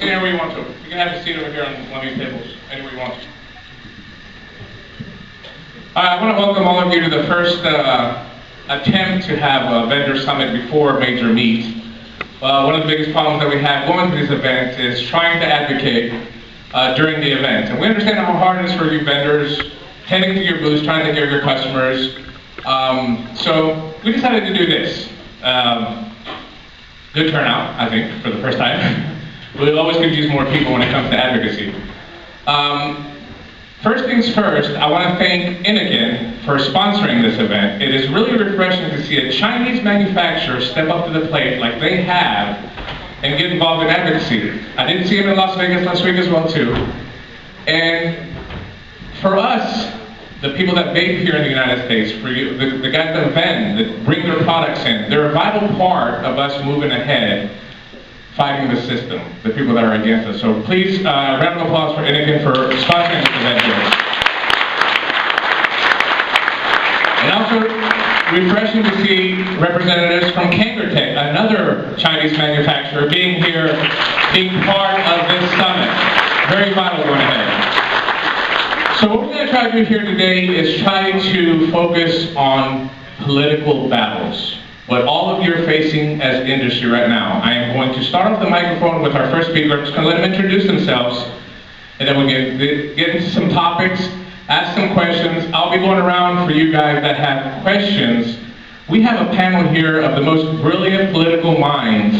sit anywhere you want to. You can have a seat over here on one of these tables, anywhere you want to. I want to welcome all of you to the first attempt to have a vendor summit before a major meet. One of the biggest problems that we have going to these events is trying to advocate during the event. And we understand how hard it is for you vendors, heading to your booths, trying to take care of your customers. So we decided to do this. Good turnout, I think, for the first time. We always could use more people when it comes to advocacy. First things first, I want to thank Inaugural for sponsoring this event. It is really refreshing to see a Chinese manufacturer step up to the plate like they have and get involved in advocacy. I did see him in Las Vegas last week as well too. And for us, the people that vape here in the United States, for you, the guys that vend, that bring their products in, they're a vital part of us moving ahead, fighting the system, the people that are against us. So please, round of applause for Inaugural for sponsoring this event here. And also, refreshing to see representatives from Kangaroo, another Chinese manufacturer, being here, being part of this summit. Very vital going ahead. So what we're going to try to do here today is try to focus on political battles. What all of you are facing as industry right now. I am going to start off the microphone with our first speaker. I'm just going to let them introduce themselves, and then we'll get into some topics, ask some questions. I'll be going around for you guys that have questions. We have a panel here of the most brilliant political minds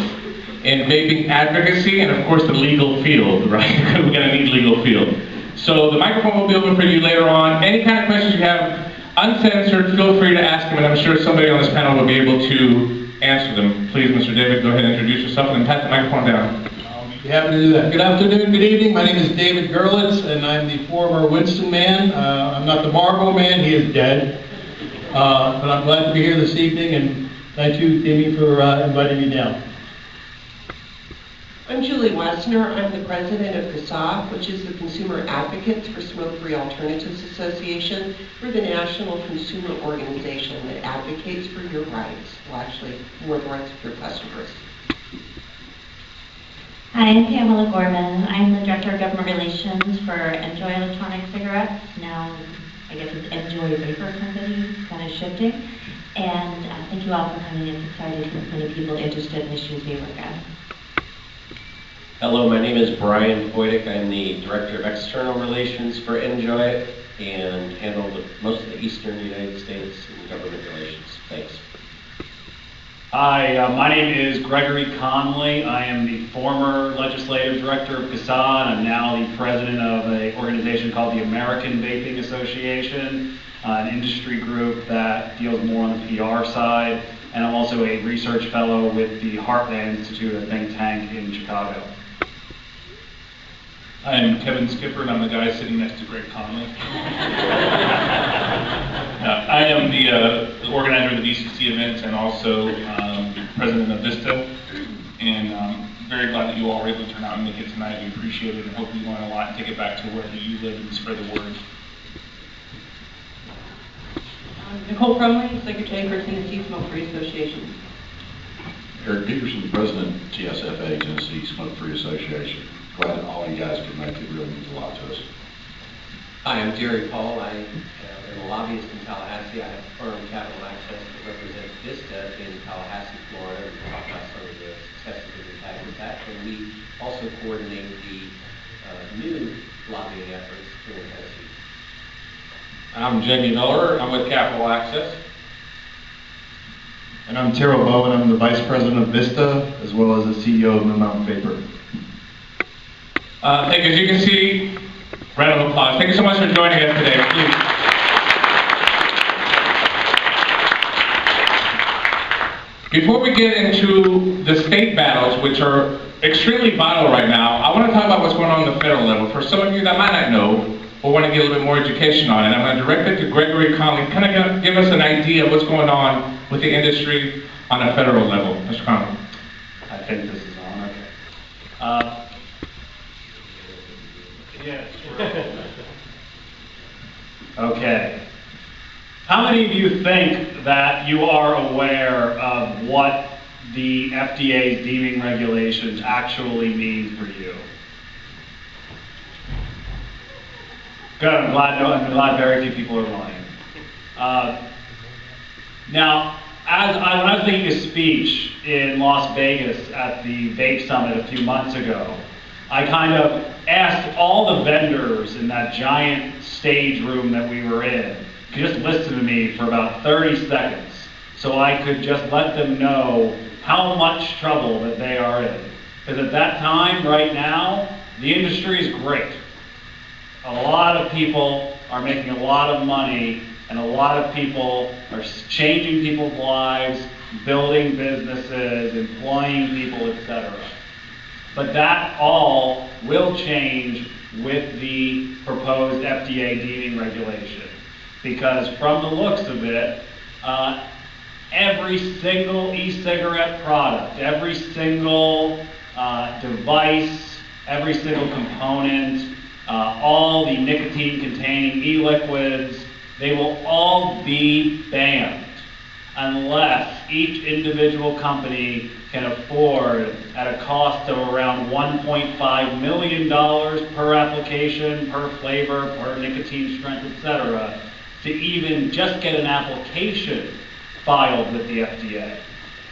in vaping advocacy and of course the legal field, right? We're going to need legal field. So the microphone will be open for you later on. Any kind of questions you have, uncensored, feel free to ask them, and I'm sure somebody on this panel will be able to answer them. Please, Mr. David, go ahead and introduce yourself and then pass the microphone down. I'll be happy to do that. Good afternoon, good evening. My name is David Gerlitz, and I'm the former Winston man. I'm not the Marlboro man, he is dead. But I'm glad to be here this evening, and thank you, Timmy, for inviting me down. I'm Julie Wessner. I'm the president of GuideToVaping, which is the Consumer Advocates for Smoke-Free Alternatives Association. We're the national consumer organization that advocates for your rights, well actually more the rights of your customers. Hi, I'm Pamela Gorman. I'm the Director of Government Relations for Enjoy Electronic Cigarettes. Now, I guess it's Enjoy Vapor Company, kind of shifting. And thank you all for coming. It's exciting to see many people interested in issues we work on. Hello, my name is Brian Poidick. I'm the Director of External Relations for Enjoy and handle most of the Eastern United States in government relations. Thanks. Hi, my name is Gregory Conley. I am the former Legislative Director of GuideToVaping. I'm now the President of an organization called the American Vaping Association, an industry group that deals more on the PR side. And I'm also a research fellow with the Heartland Institute, a think tank in Chicago. I'm Kevin Skipper, and I'm the guy sitting next to Greg Conley. I am the organizer of the VCC events and also president of Vista. And very glad that you all were able to turn out and make it tonight. We appreciate it and hope you learn a lot and take it back to wherever you live and spread the word. Nicole Crumley, Secretary for Tennessee Smoke-Free Association. Eric Peterson, President of TSFA, Tennessee Smoke-Free Association. Glad that all you guys could make it. Really means a lot to us. Hi, I'm Jerry Paul. I am a lobbyist in Tallahassee. I have a firm, Capital Access, that represents Vista in Tallahassee, Florida. We talk about some of the successes that we've had with that. And we also coordinate the new lobbying efforts here in Tennessee. I'm Jamie Miller. I'm with Capital Access. And I'm Terrell Bowen. I'm the Vice President of Vista, as well as the CEO of Moon Mountain Vapor. Thank you. As you can see, round of applause. Thank you so much for joining us today. Please. Before we get into the state battles, which are extremely vital right now, I want to talk about what's going on the federal level. For some of you that might not know, or want to get a little bit more education on it, I'm going to direct it to Gregory Conley. Kind of give us an idea of what's going on with the industry on a federal level. Mr. Conley. I think this is on. Okay. Yes. Okay. How many of you think that you are aware of what the FDA's deeming regulations actually mean for you? Good, I'm glad very few people are lying. Now, when I was making a speech in Las Vegas at the Vape Summit a few months ago, I kind of asked all the vendors in that giant stage room that we were in to just listen to me for about 30 seconds so I could just let them know how much trouble that they are in. Because at that time, right now, the industry is great. A lot of people are making a lot of money, and a lot of people are changing people's lives, building businesses, employing people, etc. But that all will change with the proposed FDA deeming regulation. Because from the looks of it, every single e-cigarette product, every single device, every single component, all the nicotine-containing e-liquids, they will all be banned unless each individual company can afford, at a cost of around $1.5 million per application, per flavor, per nicotine strength, etc., to even just get an application filed with the FDA.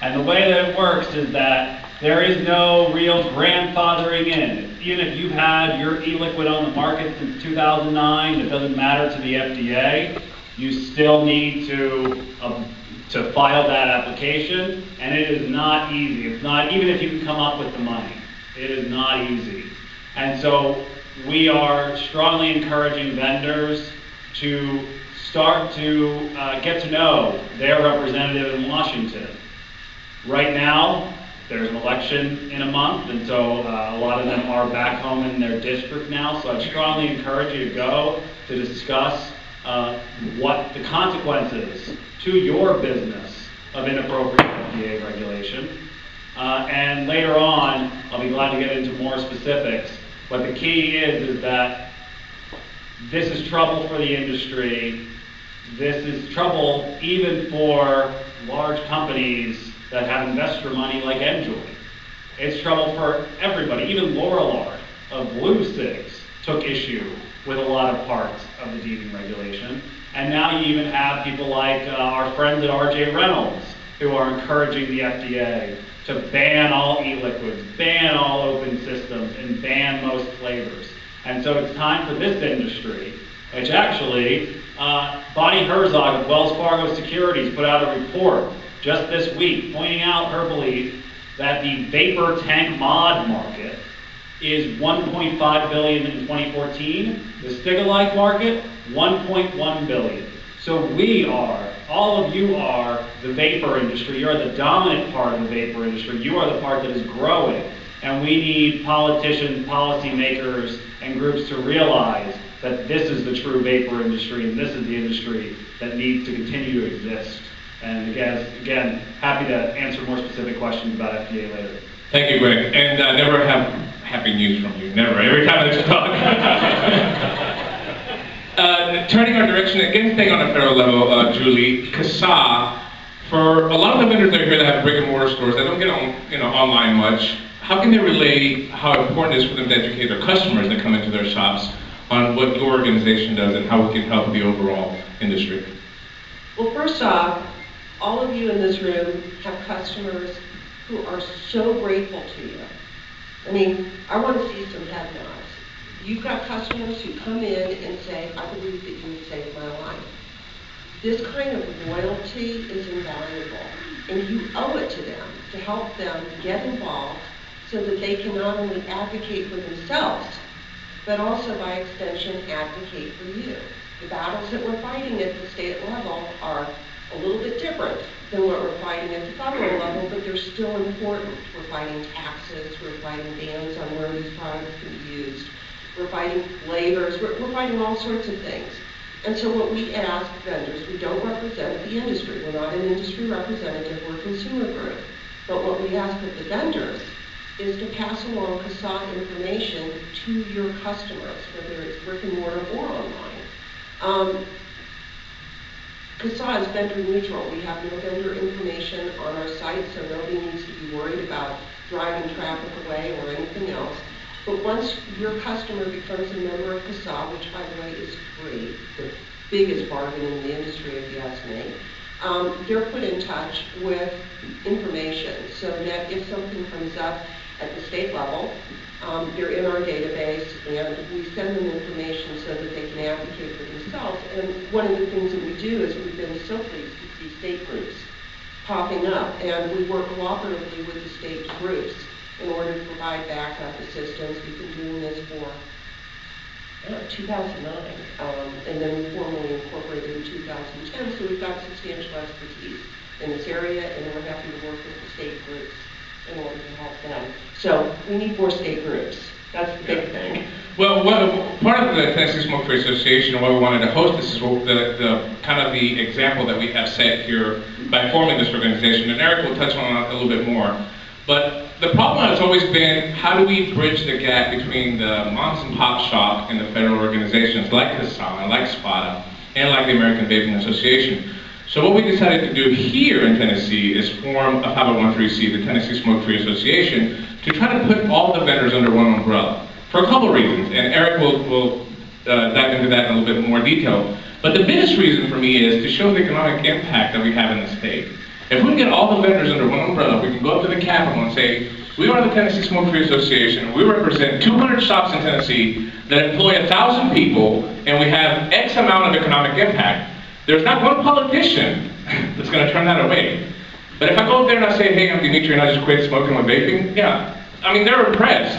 And the way that it works is that there is no real grandfathering in. Even if you've had your e-liquid on the market since 2009, it doesn't matter to the FDA. You still need to file that application, and it is not easy. It's not, even if you can come up with the money, it is not easy. And so we are strongly encouraging vendors to start to get to know their representative in Washington. Right now, there's an election in a month, and so a lot of them are back home in their district now, so I strongly encourage you to go to discuss what the consequences to your business of inappropriate FDA regulation. And later on, I'll be glad to get into more specifics, but the key is that this is trouble for the industry. This is trouble even for large companies that have investor money like Enjoy. It's trouble for everybody. Even Lorillard of Blue Cigs took issue with a lot of parts of the deeming regulation. And now you even have people like our friends at RJ Reynolds who are encouraging the FDA to ban all e-liquids, ban all open systems, and ban most flavors. And so it's time for this industry, which actually, Bonnie Herzog of Wells Fargo Securities put out a report just this week pointing out her belief that the vapor tank mod market is $1.5 billion in 2014. The Stigolite market, $1.1 billion. So we are, all of you are the vapor industry. You're the dominant part of the vapor industry. You are the part that is growing. And we need politicians, policymakers, and groups to realize that this is the true vapor industry, and this is the industry that needs to continue to exist. And again, happy to answer more specific questions about FDA later. Thank you, Greg. And never have happy news from you. Never. Every time I talk. Turning our direction, again, staying on a federal level, Julie, CASA, for a lot of the vendors that are here that have brick and mortar stores that don't get on, online much, how can they relay how important it is for them to educate their customers that come into their shops on what your organization does and how we can help the overall industry? Well, first off, all of you in this room have customers who are so grateful to you. I mean, I want to see some head nods. You've got customers who come in and say, I believe that you would save my life. This kind of loyalty is invaluable, and you owe it to them to help them get involved so that they can not only advocate for themselves, but also by extension advocate for you. The battles that we're fighting at the state level are a little bit different than what we're fighting at the federal level, but they're still important. We're fighting taxes, we're fighting bans on where these products can be used, we're fighting flavors, we're fighting all sorts of things. And so what we ask vendors, we don't represent the industry, we're not an industry representative, we're a consumer group, but what we ask of the vendors is to pass along CASA information to your customers, whether it's brick and mortar or online. CASA is vendor neutral. We have no vendor information on our site, so nobody needs to be worried about driving traffic away or anything else. But once your customer becomes a member of CASA, which by the way is free, the biggest bargain in the industry if you ask me, they're put in touch with information so that if something comes up at the state level, they're in our database and we send them information so that they can advocate for themselves. And one of the things that we do is we've been so pleased to see state groups popping up, and we work cooperatively with the state groups in order to provide backup assistance. We've been doing this for 2009, and then we formally incorporated in 2010, so we've got substantial expertise in this area, and we're happy to work with the state groups in order to help them. So we need more state groups. That's the big thing. Well, part of the Tennessee Smoke-Free Association and why we wanted to host this is the kind of the example that we have set here by forming this organization, and Eric will touch on it a little bit more. But the problem has always been, how do we bridge the gap between the moms and pop shop and the federal organizations like CASA, like SPADA, and like the American Vaping Association? So what we decided to do here in Tennessee is form a 501(c), the Tennessee Smoke-Free Association, to try to put all the vendors under one umbrella for a couple of reasons, and Eric will dive into that in a little bit more detail. But the biggest reason for me is to show the economic impact that we have in the state. If we can get all the vendors under one umbrella, we can go up to the Capitol and say, we are the Tennessee Smoke-Free Association, we represent 200 shops in Tennessee that employ 1,000 people, and we have X amount of economic impact. There's not one politician that's going to turn that away. But if I go up there and I say, hey, I'm Dimitri and I just quit smoking with vaping, yeah, I mean, they're impressed.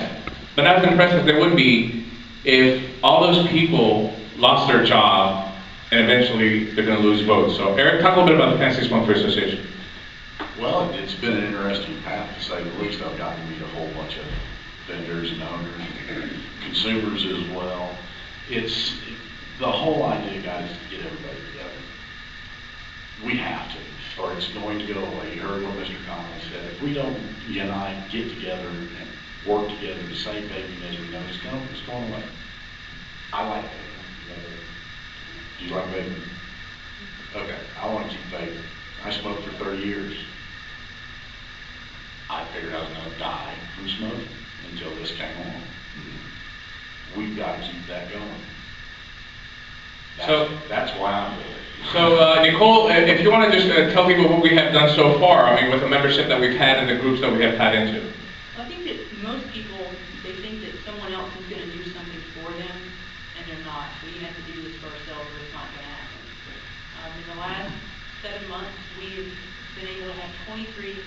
But not as impressed as they would be if all those people lost their job and eventually they're going to lose votes. So Eric, talk a little bit about the Tennessee Smoke-Free Association. Well, it's been an interesting path, to say the least. I've gotten to meet a whole bunch of vendors and owners and consumers as well. It's the whole idea, guys, is to get everybody together. We have to, or it's going to go away. You heard what Mr. Conley said. If we don't unite, get together, and work together to save vaping as we know it's going away. I like vaping. Do you like vaping? Okay, I want to keep vaping. I smoked for 30 years. I figured I was going to die from smoking until this came along. We've got to keep that going. That's why I'm here. So Nicole, if you want to just tell people what we have done so far, I mean, with the membership that we've had and the groups that we have tied into. I think that most people, they think that someone else is going to do something for them, and they're not. We have to do this for ourselves, or it's not going to happen. In the last 7 months, we've been able to have 23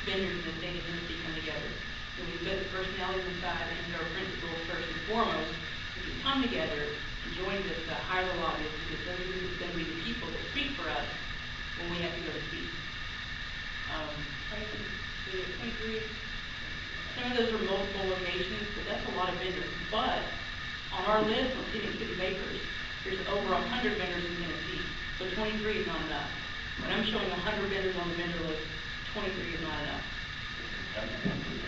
vendors in the state of Tennessee come together. So we've put the personalities aside and our principles first and foremost, we can come together and join this higher lobbyists, because those are going to be the people that speak for us when we have to go to speak. 23. Some of those are multiple locations, but that's a lot of vendors. But on our list on City Vapers, there's over 100 vendors in Tennessee, so 23 is not enough. When I'm showing 100 vendors on the vendor list, 23 is not enough.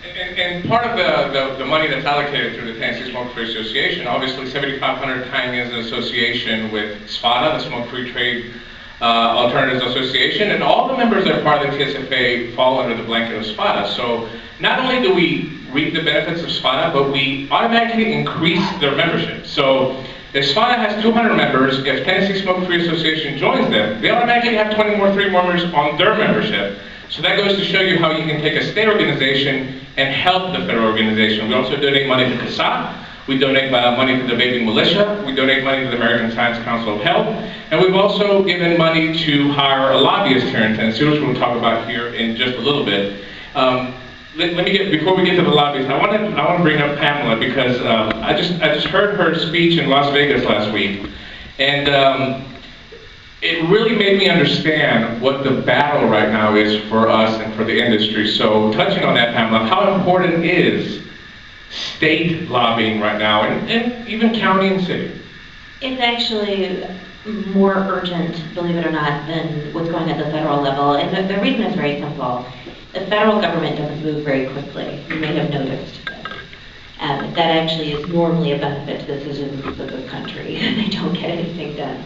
And part of the money that's allocated through the Tennessee Smoke-Free Association, obviously $7,500 tying in an association with SPADA, the Smoke-Free Trade Alternatives Association, and all the members that are part of the TSFA fall under the blanket of SPADA. So not only do we reap the benefits of SPADA, but we automatically increase their membership. So if SPADA has 200 members, if Tennessee Smoke-Free Association joins them, they automatically have 3 more members on their membership. So that goes to show you how you can take a state organization and help the federal organization. We also donate money to CASA. We donate money to the Vaping Militia. We donate money to the American Science Council of Health. And we've also given money to hire a lobbyist here in Tennessee, which we'll talk about here in just a little bit. Before we get to the lobbyist, I want to bring up Pamela, because I just heard her speech in Las Vegas last week, and it really made me understand what the battle right now is for us and for the industry. So touching on that, Pamela, how important is state lobbying right now, and even county and city? It's actually more urgent, believe it or not, than what's going on at the federal level. And the reason is very simple. The federal government doesn't move very quickly. You may have noticed this. That actually is normally a benefit to the citizens of this country. They don't get anything done.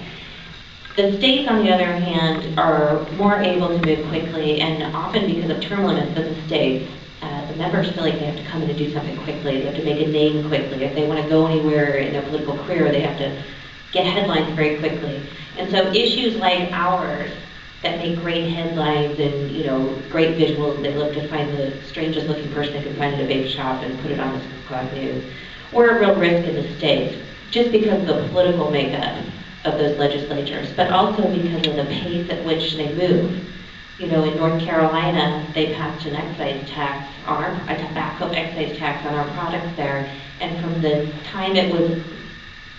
The states, on the other hand, are more able to move quickly, and often because of term limits of the states, the members feel like they have to come in and do something quickly. They have to make a name quickly. If they want to go anywhere in their political career, they have to get headlines very quickly. And so issues like ours that make great headlines and, you know, great visuals, they look to find the strangest looking person they can find in a vape shop and put it on the 6 o'clock news. We're a real risk in the states, just because of the political makeup of those legislatures, but also because of the pace at which they move. You know, in North Carolina, they passed an excise tax on a tobacco excise tax on our products there, and from the time it was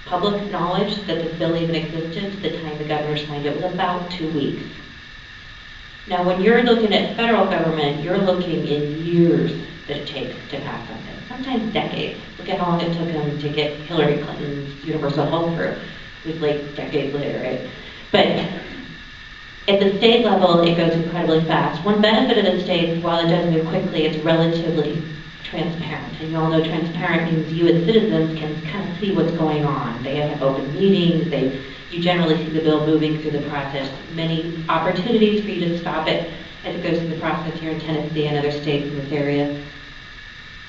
public knowledge that this bill even existed to the time the governor signed it was about 2 weeks. Now, when you're looking at federal government, you're looking in years that it takes to pass something, sometimes decades. Look at how long it took them to get Hillary Clinton's universal health through. It was like decades later, right? But at the state level, it goes incredibly fast. One benefit of the states, while it does move quickly, it's relatively transparent. And you all know transparent means you as citizens can kind of see what's going on. They have open meetings, you generally see the bill moving through the process. Many opportunities for you to stop it as it goes through the process here in Tennessee and other states in this area.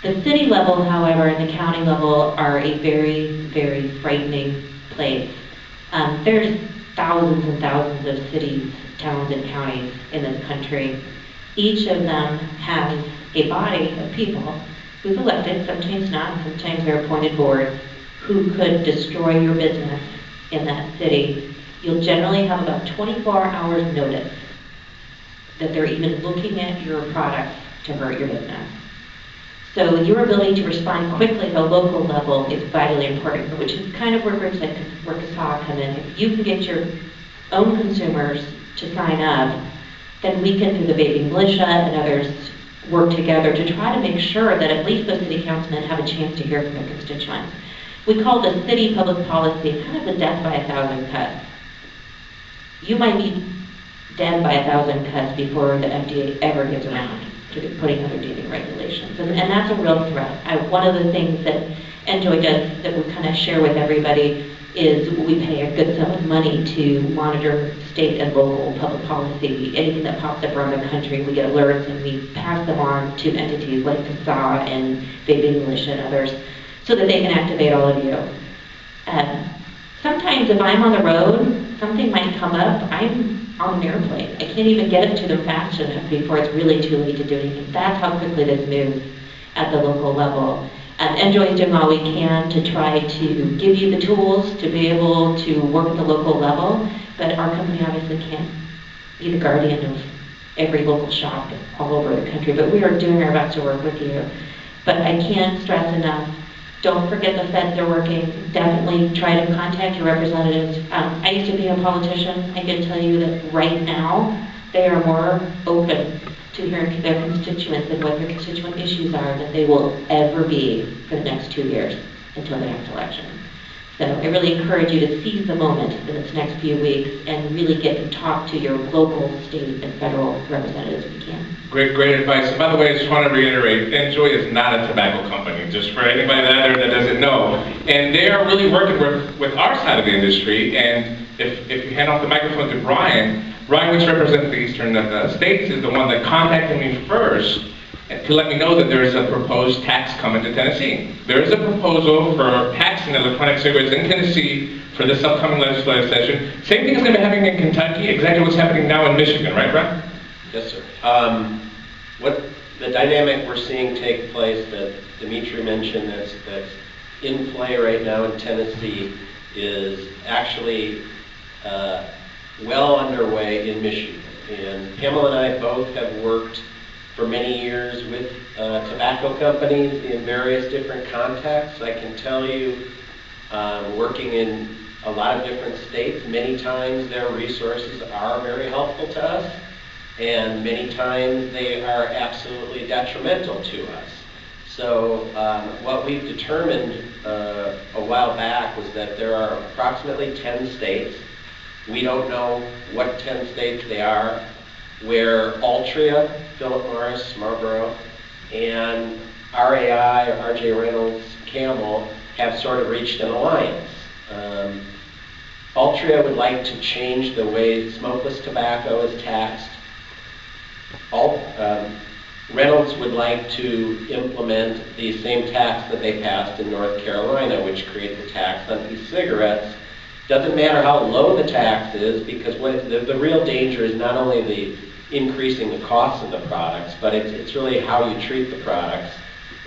The city level, however, and the county level are a very, very frightening place. There's thousands and thousands of cities, towns, and counties in this country. Each of them has a body of people who's elected, sometimes not, sometimes they're appointed boards, who could destroy your business in that city. You'll generally have about 24 hours notice that they're even looking at your products to hurt your business. So your ability to respond quickly at the local level is vitally important, which is kind of where groups like CASA come in. If you can get your own consumers to sign up, then we can, through the Vaping Militia and others, work together to try to make sure that at least those city councilmen have a chance to hear from their constituents. We call the city public policy kind of the death by 1,000 cuts. You might be dead by 1,000 cuts before the FDA ever gets around to putting other dating regulations. And that's a real threat. One of the things that Enjoy does that we kind of share with everybody is we pay a good sum of money to monitor state and local public policy. Anything that pops up around the country, we get alerts and we pass them on to entities like CASA and Vaping Militia and others so that they can activate all of you. Sometimes if I'm on the road, something might come up, I'm on an airplane. I can't even get it to them fast enough before it's really too late to do anything. That's how quickly this moves at the local level. Enjoy is doing all we can to try to give you the tools to be able to work at the local level, but our company obviously can't be the guardian of every local shop all over the country, but we are doing our best to work with you. But I can't stress enough, don't forget the feds are working. Definitely try to contact your representatives. I used to be a politician. I can tell you that right now, they are more open to hearing their constituents and what their constituent issues are than they will ever be for the next 2 years until the next election. So I really encourage you to seize the moment in this next few weeks and really get to talk to your local, state, and federal representatives if you can. Great advice. And by the way, I just want to reiterate, Enjoy is not a tobacco company, just for anybody out there that doesn't know. And they are really working with our side of the industry. And if you hand off the microphone to Brian, which represents the eastern states, is the one that contacted me first to let me know that there is a proposed tax coming to Tennessee. There is a proposal for taxing electronic cigarettes in Tennessee for this upcoming legislative session. Same thing is going to be happening in Kentucky, exactly what's happening now in Michigan, right, Brian? Yes, sir. What the dynamic we're seeing take place that Dimitri mentioned that's in play right now in Tennessee is actually well underway in Michigan. And Pamela and I both have worked for many years with tobacco companies in various different contexts. I can tell you, working in a lot of different states, many times their resources are very helpful to us, and many times they are absolutely detrimental to us. So what we've determined a while back was that there are approximately 10 states. We don't know what 10 states they are, where Altria, Philip Morris, Marlboro, and RAI, or RJ Reynolds, Camel, have sort of reached an alliance. Altria would like to change the way smokeless tobacco is taxed. Reynolds would like to implement the same tax that they passed in North Carolina, which creates a tax on e-cigarettes. Doesn't matter how low the tax is, because the real danger is not only the increasing the cost of the products, but it's really how you treat the products.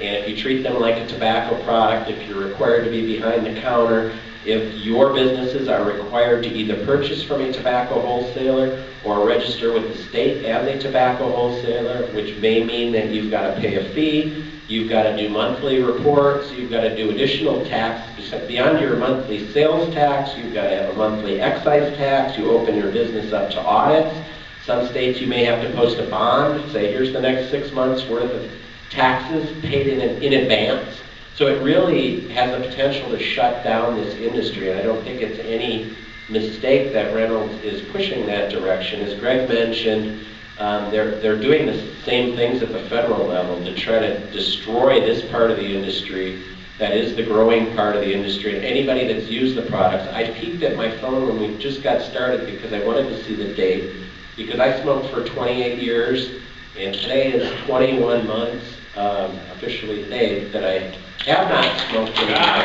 And if you treat them like a tobacco product, if you're required to be behind the counter, if your businesses are required to either purchase from a tobacco wholesaler or register with the state as a tobacco wholesaler, which may mean that you've got to pay a fee, you've got to do monthly reports, you've got to do additional tax beyond your monthly sales tax, you've got to have a monthly excise tax, you open your business up to audits. Some states you may have to post a bond, say here's the next 6 months worth of taxes paid in advance. So it really has the potential to shut down this industry, and I don't think it's any mistake that Reynolds is pushing that direction. As Greg mentioned, they're doing the same things at the federal level to try to destroy this part of the industry that is the growing part of the industry. And anybody that's used the products, I peeked at my phone when we just got started because I wanted to see the date, because I smoked for 28 years, and today is 21 months, officially today, that I have not smoked anymore.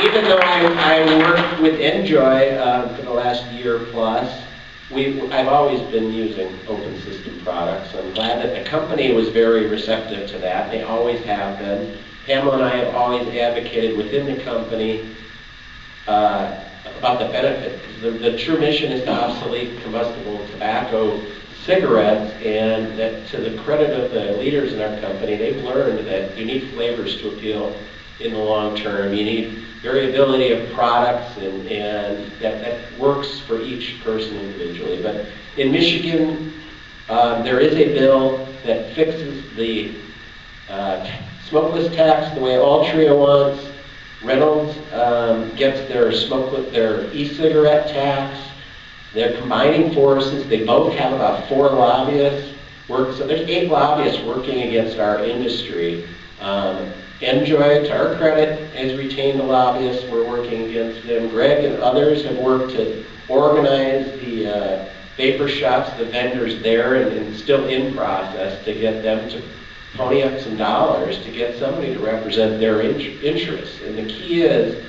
Even though I worked with Enjoy for the last year plus, I've always been using open system products. I'm glad that the company was very receptive to that. They always have been. Pamela and I have always advocated within the company about the benefit. The true mission is to obsolete combustible tobacco cigarettes, and that to the credit of the leaders in our company, they've learned that you need flavors to appeal in the long term. You need variability of products, and that works for each person individually. But in Michigan, there is a bill that fixes the smokeless tax the way Altria wants. Reynolds gets their e-cigarette tax. They're combining forces. They both have about 4 lobbyists. So there's 8 lobbyists working against our industry. Enjoy, to our credit, has retained the lobbyists. We're working against them. Greg and others have worked to organize the vapor shops, the vendors there, and still in process to get them to pony up some dollars to get somebody to represent their interests. And the key is,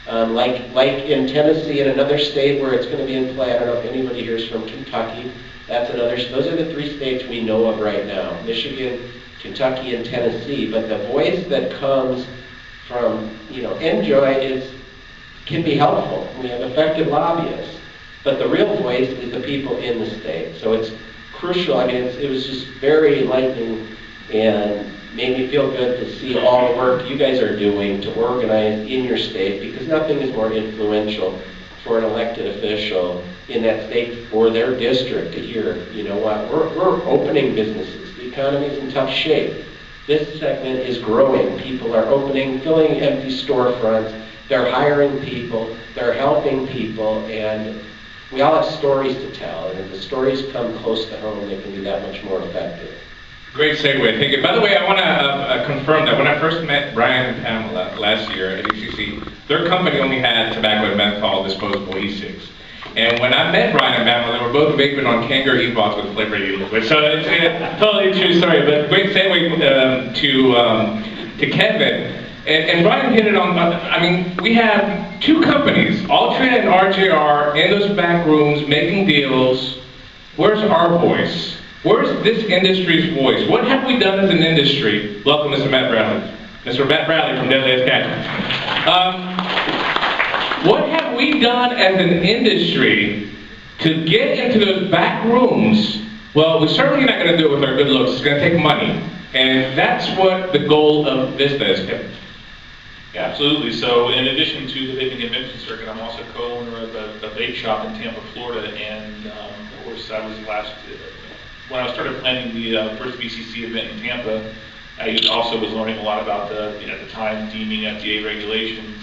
like in Tennessee and another state where it's going to be in play, I don't know if anybody here is from Kentucky, those are the 3 states we know of right now, Michigan, Kentucky, and Tennessee. But the voice that comes from, Enjoy can be helpful. We have effective lobbyists. But the real voice is the people in the state. So it's crucial. I mean, it was just very enlightening and made me feel good to see all the work you guys are doing to organize in your state, because nothing is more influential for an elected official in that state or their district to hear, you know what, we're opening businesses. The economy is in tough shape. This segment is growing. People are opening, filling empty storefronts. They're hiring people. They're helping people. And we all have stories to tell. And if the stories come close to home, they can be that much more effective. Great segue, thank you. By the way, I want to confirm that when I first met Brian and Pamela last year at ACC, their company only had tobacco and menthol disposable e-cigs. And when I met Brian and Pamela, they were both vaping on Kangaroo e-box with flavored e-liquid. So it's a totally true story, but great segue to Kevin. And Brian hit it on, I mean, we have 2 companies, Altria and RJR, in those back rooms making deals. Where's our voice? Where's this industry's voice? What have we done as an industry? Welcome, Mr. Matt Bradley. Mr. Matt Bradley from Deadly Catchment. What have we done as an industry to get into those back rooms? Well, we're certainly not going to do it with our good looks. It's going to take money. And that's what the goal of Vista is, Kevin. Yeah, absolutely. So in addition to the vaping convention circuit, I'm also co-owner of a vape shop in Tampa, Florida. And of course, I was when I started planning the first VCC event in Tampa, I also was learning a lot about at the time, deeming FDA regulations.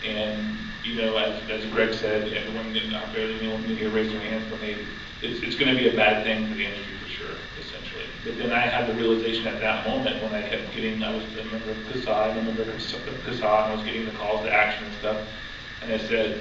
And, as Greg said, everyone, I barely anyone here raised their hands, but it's going to be a bad thing for the industry for sure, essentially. But then I had the realization at that moment when I kept getting, I was a member of CASA, and I was getting the calls to action and stuff. And I said,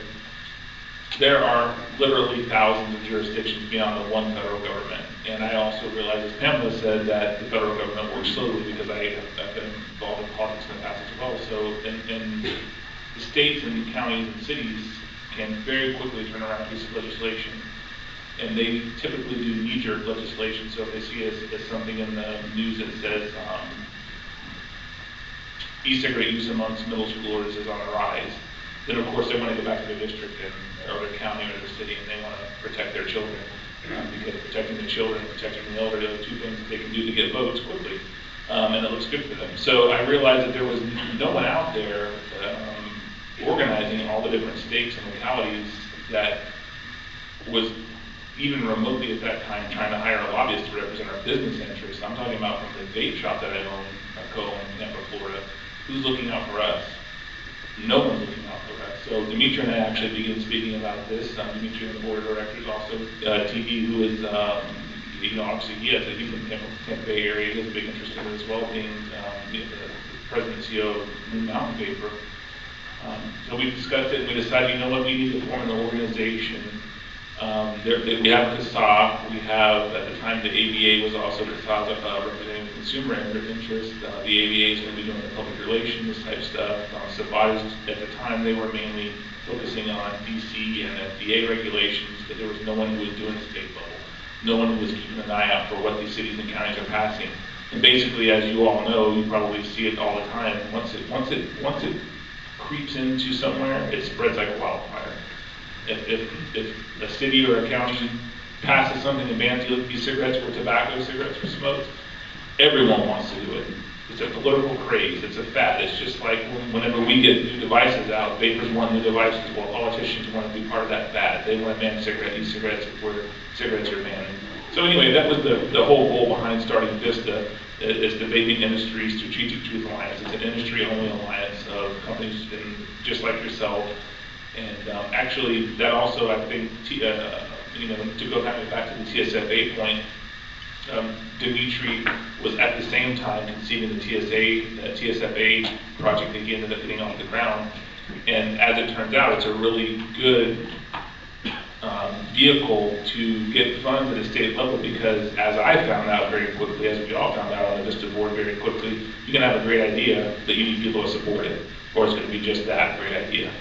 there are literally thousands of jurisdictions beyond the one federal government. And I also realized, as Pamela said, that the federal government works slowly because I've been involved in politics in the past as well. So in the states and counties and cities can very quickly turn around a piece of legislation. And they typically do knee-jerk legislation. So if they see as something in the news that says e-cigarette use amongst middle schoolers is on the rise, then of course they want to go back to their district or their county or their city, and they want to protect their children. Because protecting the children and protecting the elderly are the two things that they can do to get votes quickly. And it looks good for them. So I realized that there was no one out there organizing all the different states and localities that was even remotely at that time trying to hire a lobbyist to represent our business interests. I'm talking about from the vape shop that I own, co-own in Tampa, Florida. Who's looking out for us? No one's looking out for us. So Dimitri and I actually began speaking about this. Dimitri on the board of directors, also TV, who is, obviously he's in the Tampa Bay area. He has a big interest in it as well, being the president and CEO of Moon Mountain Vapor. So we discussed it and we decided, we need to form an organization. We have CASA, we have, at the time, the ABA was also CASA representing the consumer interest. The ABA is going to be doing the public relations type stuff. So bodies, at the time, they were mainly focusing on DC and FDA regulations, but there was no one who was doing the state level. No one who was keeping an eye out for what these cities and counties are passing. And basically, as you all know, you probably see it all the time. Once it creeps into somewhere, it spreads like a wildfire. If a city or a county passes something to ban e-cigarettes or tobacco cigarettes for smokes, everyone wants to do it. It's a political craze. It's a fad. It's just like whenever we get new devices out, vapors want new devices. Well, politicians want to be part of that fad. They want to ban e-cigarettes before cigarettes are banned. So anyway, that was the whole goal behind starting Vista, is the Vaping Industry Strategic Truth Alliance. It's an industry-only alliance of companies just like yourself. And actually, that also, I think, to go back to the TSFA point, Dimitri was at the same time conceiving the TSFA project that he ended up getting off the ground. And as it turns out, it's a really good vehicle to get funds at a state level, because as I found out very quickly, as we all found out on the Vista board very quickly, you can have a great idea, but you need people to support it, or it's going to be just that great idea.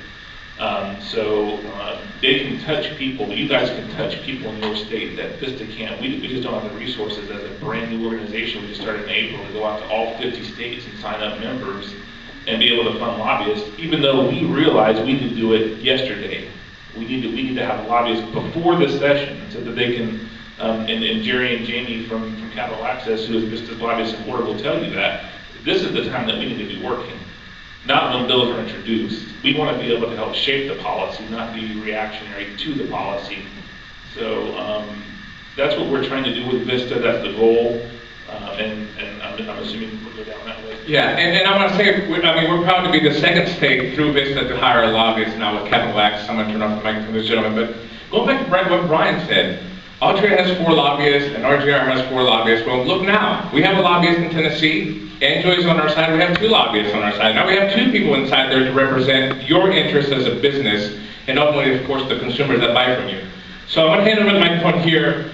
They can touch people. You guys can touch people in your state that Vista can't. We just don't have the resources as a brand new organization. We just started in April to go out to all 50 states and sign up members and be able to fund lobbyists, even though we realized we need to do it yesterday. We need to have lobbyists before this session so that they can, and Jerry and Jamie from Capital Access, who is Vista's lobbyist support, will tell you that this is the time that we need to be working. Not when bills are introduced. We want to be able to help shape the policy, not be reactionary to the policy. So that's what we're trying to do with Vista. That's the goal. And I'm assuming we'll go down that way. Yeah, and I want to say, we're proud to be the second state through Vista to hire a lobbyist now with Capital Access. I'm going to turn off the mic for this gentleman. But going back to what Brian said, Altria has 4 lobbyists and RGR has 4 lobbyists. Well, look now. We have a lobbyist in Tennessee. Enjoy's on our side. We have 2 lobbyists on our side. Now we have 2 people inside there to represent your interests as a business and ultimately, of course, the consumers that buy from you. So I'm going to hand over the microphone here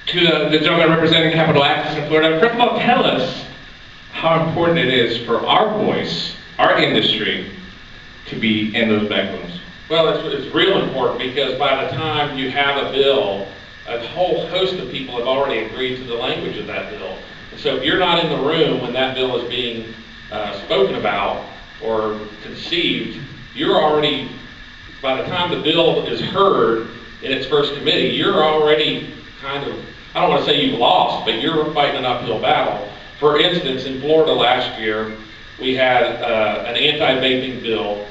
to the gentleman representing Capital Access in Florida. First of all, tell us how important it is for our voice, our industry, to be in those backbones. Well, it's real important, because by the time you have a bill, a whole host of people have already agreed to the language of that bill. And so if you're not in the room when that bill is being spoken about or conceived, you're already, by the time the bill is heard in its first committee, you're already kind of, I don't want to say you've lost, but you're fighting an uphill battle. For instance, in Florida last year, we had an anti-vaping bill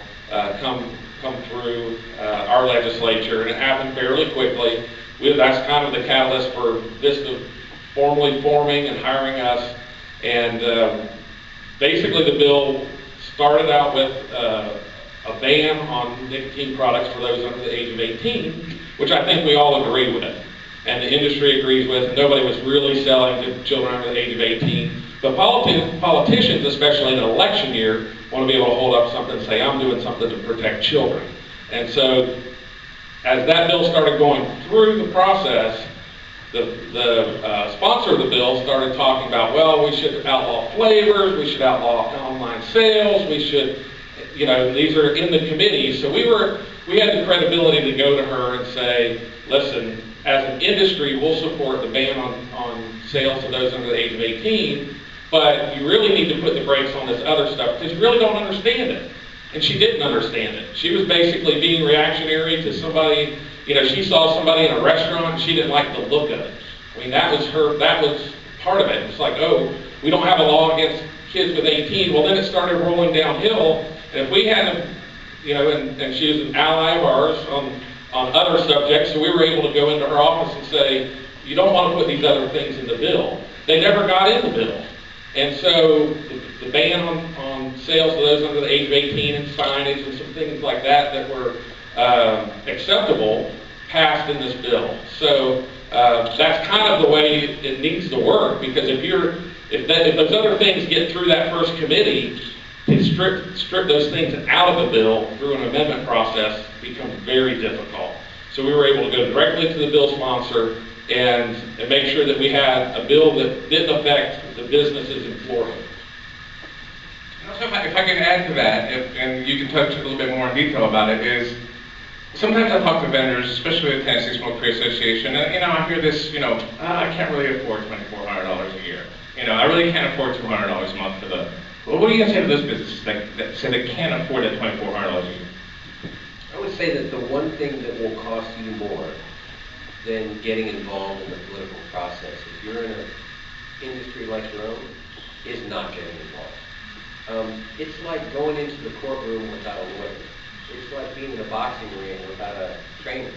come through our legislature, and it happened fairly quickly. That's kind of the catalyst for Vista formally forming and hiring us. And basically the bill started out with a ban on nicotine products for those under the age of 18, which I think we all agree with, and the industry agrees with. Nobody was really selling to children under the age of 18. But politicians, especially in an election year, want to be able to hold up something and say, I'm doing something to protect children. And so, as that bill started going through the process, the sponsor of the bill started talking about, well, we should outlaw flavors, we should outlaw online sales, we should, you know, these are in the committee. So we had the credibility to go to her and say, listen, as an industry, we'll support the ban on sales to those under the age of 18, but you really need to put the brakes on this other stuff because you really don't understand it. And she didn't understand it. She was basically being reactionary to somebody. You know, she saw somebody in a restaurant and she didn't like the look of it. I mean, that was part of it. It's like, oh, we don't have a law against kids with 18. Well, then it started rolling downhill. And if we hadn't, you know, and she was an ally of ours on other subjects, so we were able to go into her office and say, you don't want to put these other things in the bill. They never got in the bill. And so the ban on sales to those under the age of 18 and signage and some things like that were acceptable passed in this bill. So that's kind of the way it needs to work, because if those other things get through that first committee, to strip those things out of the bill through an amendment process becomes very difficult. So we were able to go directly to the bill sponsor and make sure that we had a bill that didn't affect the businesses in Florida. And also, if I can add to that, and you can touch a little bit more in detail about it, is sometimes I talk to vendors, especially with the Tennessee Smoke-Free Association, and you know, I hear this, you know, I can't really afford $2,400 a year. You know, I really can't afford $200 a month for the. Well, what are you going to say to those businesses that say they can't afford that $2,400 a year? I would say that the one thing that will cost you more than getting involved in the political process, if you're in an industry like your own, is not getting involved. It's like going into the courtroom without a lawyer. It's like being in a boxing ring without a trainer.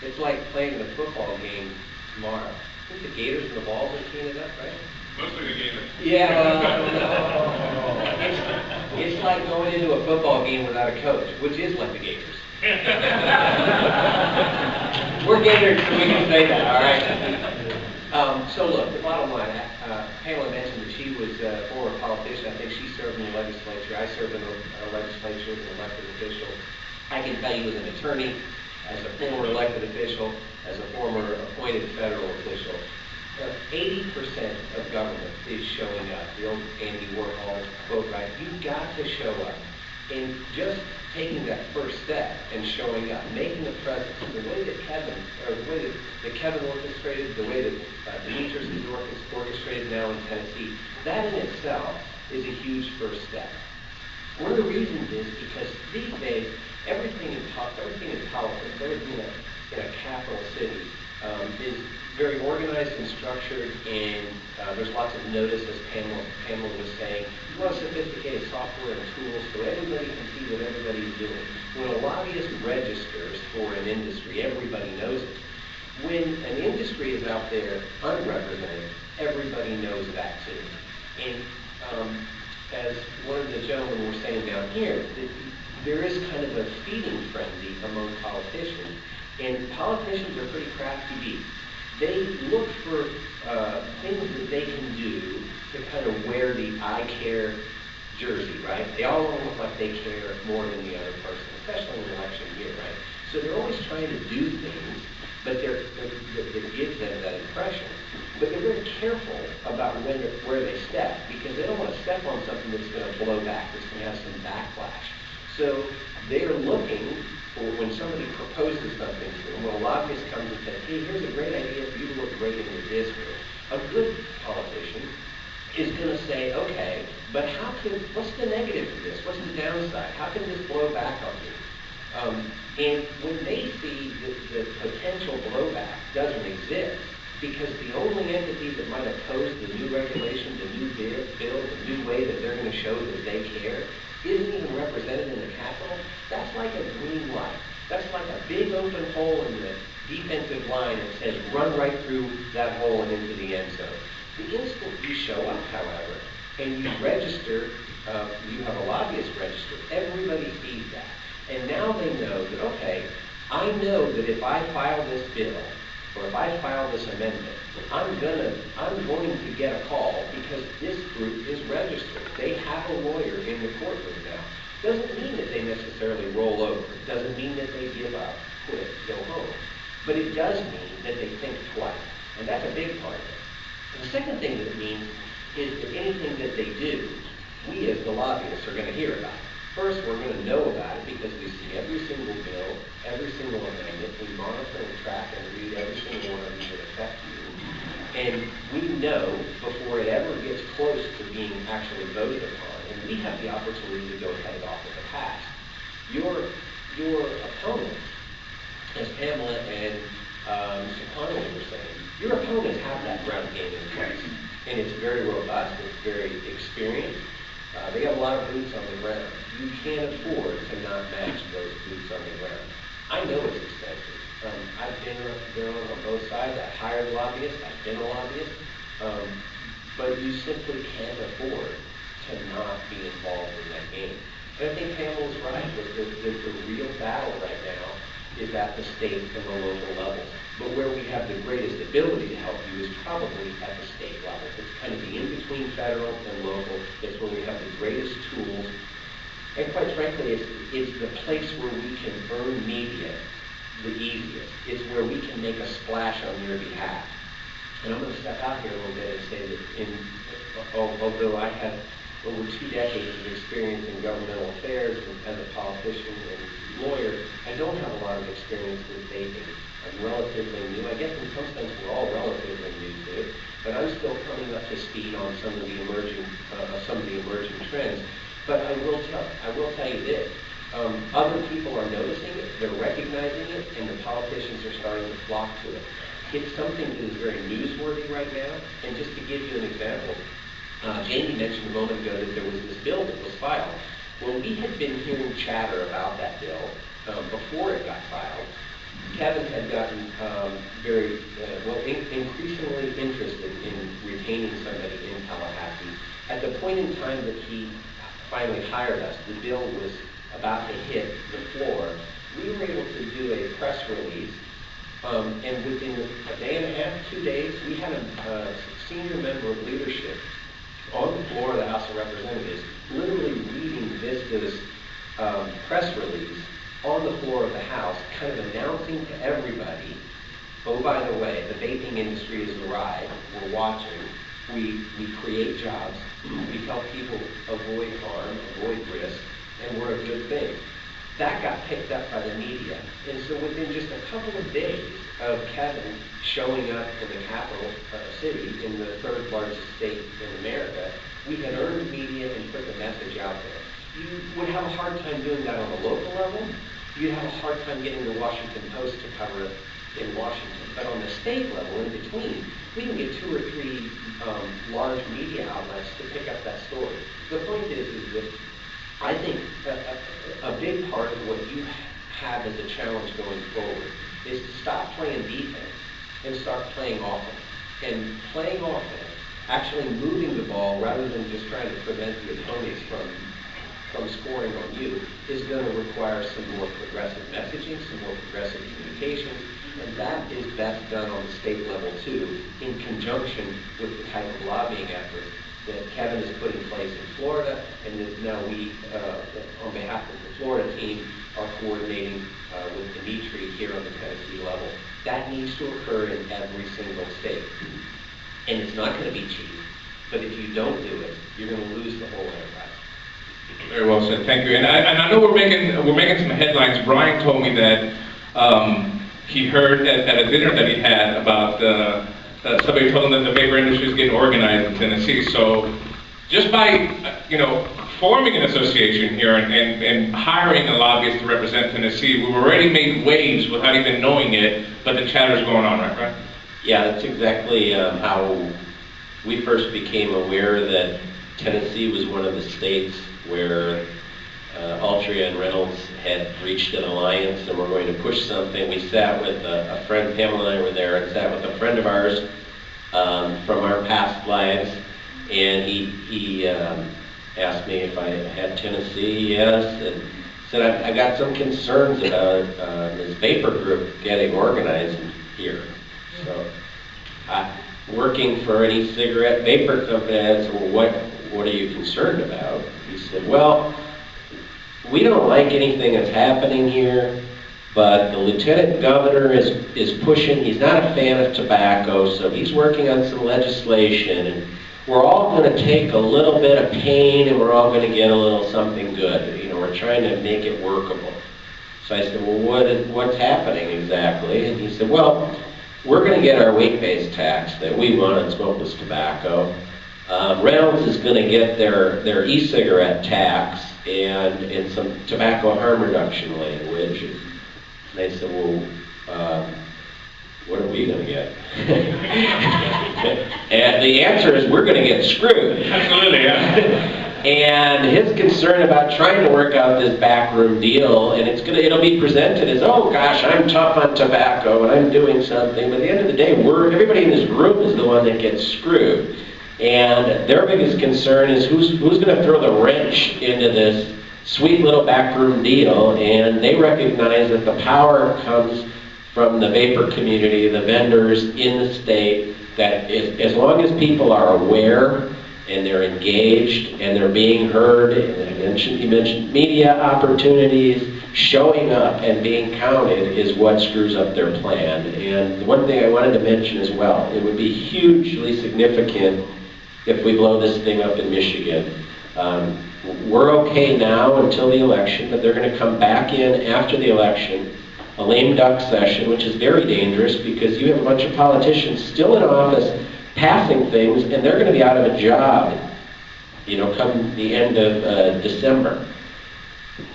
It's like playing the football game tomorrow. I think the Gators and the Vols are teeing it up, right? Mostly the Gators. Yeah, it's like going into a football game without a coach, which is like the Gators. We're Gators, so we can say that, all right? So look, the bottom line, Pamela mentioned that she was a former politician. I think she served in the legislature. I served in the legislature as an elected official. I can tell you as an attorney, as a former elected official, as a former appointed federal official, 80% of government is showing up. The old Andy Warhol quote, right? You've got to show up. And just taking that first step and showing up, making a presence, the way that Kevin orchestrated, the way that Demetrius is orchestrated now in Tennessee, that in itself is a huge first step. One of the reasons is because these days, everything in politics, everything in a capital city is very organized and structured, and there's lots of notice, as Pamela was saying. A lot of sophisticated software and tools so everybody can see what everybody's doing. When a lobbyist registers for an industry, everybody knows it. When an industry is out there unrepresented, everybody knows that too. And as one of the gentlemen were saying down here, there is kind of a feeding frenzy among politicians, and politicians are pretty crafty beasts. They look for things that they can do to kind of wear the I care jersey, right? They all want to look like they care more than the other person, especially in an election year, right? So they're always trying to do things, but that gives them that impression. But they're very careful about where they step, because they don't want to step on something that's going to blow back, that's going to have some backlash. So they're looking for when somebody proposes something to them, when a lobbyist comes and says, hey, here's a great idea for you to look great in your district, a good politician is going to say, okay, but what's the negative to this? What's the downside? How can this blow back on you? And when they see the potential blowback doesn't exist, because the only entity that might oppose the new regulation, the new bill, the new way that they're going to show that they care, isn't even represented in the Capitol, that's like a green light. That's like a big open hole in the defensive line that says run right through that hole and into the end zone. The instant you show up, however, and you register, you have a lobbyist register, everybody sees that. And now they know that, okay, I know that if I file this bill, or if I file this amendment, I'm going to get a call because this group is registered. They have a lawyer in the courtroom now. Doesn't mean that they necessarily roll over. It doesn't mean that they give up, quit, go home. But it does mean that they think twice. And that's a big part of it. And the second thing that it means is that anything that they do, we as the lobbyists are going to hear about it. First, we're going to know about it because we see every single bill, every single amendment. We monitor and track and read every single one of these that affect you. And we know before it ever gets close to being actually voted upon, and we have the opportunity to go head off with the past. Your opponents, as Pamela and Mr. Connolly were saying, your opponents have that ground game in place. And it's very robust, it's very experienced. They got a lot of boots on the ground. You can't afford to not match those boots on the ground. I know it's expensive. I've been on both sides. I've hired lobbyists. I've been a lobbyist. But you simply can't afford to not be involved in that game. And I think Pamela's right. The real battle right now is at the state and the local levels. But where we have the greatest ability to help you is probably at the state level. It's kind of the in-between federal and local. It's where we have the greatest tools. And quite frankly, it's the place where we can earn media the easiest. It's where we can make a splash on your behalf. And I'm going to step out here a little bit and say that although I have over 2 decades of experience in governmental affairs and as a politician and lawyer, I don't have a lot of experience with vaping. I'm relatively new. I guess in some sense we're all relatively new to it, but I'm still coming up to speed on some of the emerging trends. But I will tell you this. Other people are noticing it, they're recognizing it, and the politicians are starting to flock to it. It's something that is very newsworthy right now, and just to give you an example, Jamie mentioned a moment ago that there was this bill that was filed. Well, we had been hearing chatter about that bill before it got filed. Kevin had gotten increasingly interested in retaining somebody in Tallahassee. At the point in time that he finally hired us, the bill was about to hit the floor. We were able to do a press release, and within a day and a half, 2 days, we had a senior member of leadership on the floor of the House of Representatives, literally reading Vista's press release on the floor of the House, kind of announcing to everybody, oh, by the way, the vaping industry has arrived, we're watching, we create jobs, we help people avoid harm, avoid risk, and we're a good thing. That got picked up by the media. And so within just a couple of days of Kevin showing up in the capital city, in the 3rd largest state in America, we had earned media and put the message out there. You would have a hard time doing that on the local level. You'd have a hard time getting the Washington Post to cover it in Washington. But on the state level, in between, we can get 2 or 3 large media outlets to pick up that story. The point is that I think a big part of what you have as a challenge going forward is to stop playing defense and start playing offense. And playing offense, actually moving the ball rather than just trying to prevent the opponents from scoring on you, is going to require some more progressive messaging, some more progressive communications, and that is best done on the state level too, in conjunction with the type of lobbying efforts that Kevin has put in place in Florida, and that now we, on behalf of the Florida team, are coordinating with Dimitri here on the Tennessee level. That needs to occur in every single state. And it's not going to be cheap, but if you don't do it, you're going to lose the whole enterprise. Very well said. Thank you. And I know we're making some headlines. Brian told me that he heard at a dinner that he had about somebody told him that the vapor industry is getting organized in Tennessee. So just by forming an association here and hiring a lobbyist to represent Tennessee, we've already made waves without even knowing it. But the chatter's going on, right? Yeah, that's exactly how we first became aware that Tennessee was one of the states where Altria and Reynolds had reached an alliance and were going to push something. We sat with a friend, Pamela and I were there, and sat with a friend of ours from our past lives, and he asked me if I had Tennessee, yes, and said I got some concerns about this vapor group getting organized here. So, working for an e-cigarette vapor company, I said, well, what are you concerned about? He said, well, we don't like anything that's happening here, but the lieutenant governor is pushing. He's not a fan of tobacco, so he's working on some legislation, and we're all going to take a little bit of pain, and we're all going to get a little something good. You know, we're trying to make it workable. So I said, well, what's happening exactly? And he said, well, we're going to get our weight-based tax that we want on smokeless tobacco. Reynolds is going to get their e-cigarette tax and some tobacco harm reduction language. And I said, well, what are we going to get? And the answer is we're going to get screwed. Absolutely, yeah. And his concern about trying to work out this backroom deal, and it'll be presented as, oh gosh, I'm tough on tobacco and I'm doing something. But at the end of the day, everybody in this room is the one that gets screwed. And their biggest concern is who's going to throw the wrench into this sweet little backroom deal. And they recognize that the power comes from the vapor community, the vendors in the state, that as long as people are aware and they're engaged and they're being heard, and you mentioned media opportunities, showing up and being counted is what screws up their plan. And one thing I wanted to mention as well, it would be hugely significant if we blow this thing up in Michigan. We're okay now until the election, but they're going to come back in after the election, a lame duck session, which is very dangerous because you have a bunch of politicians still in office passing things, and they're going to be out of a job, you know, come the end of December.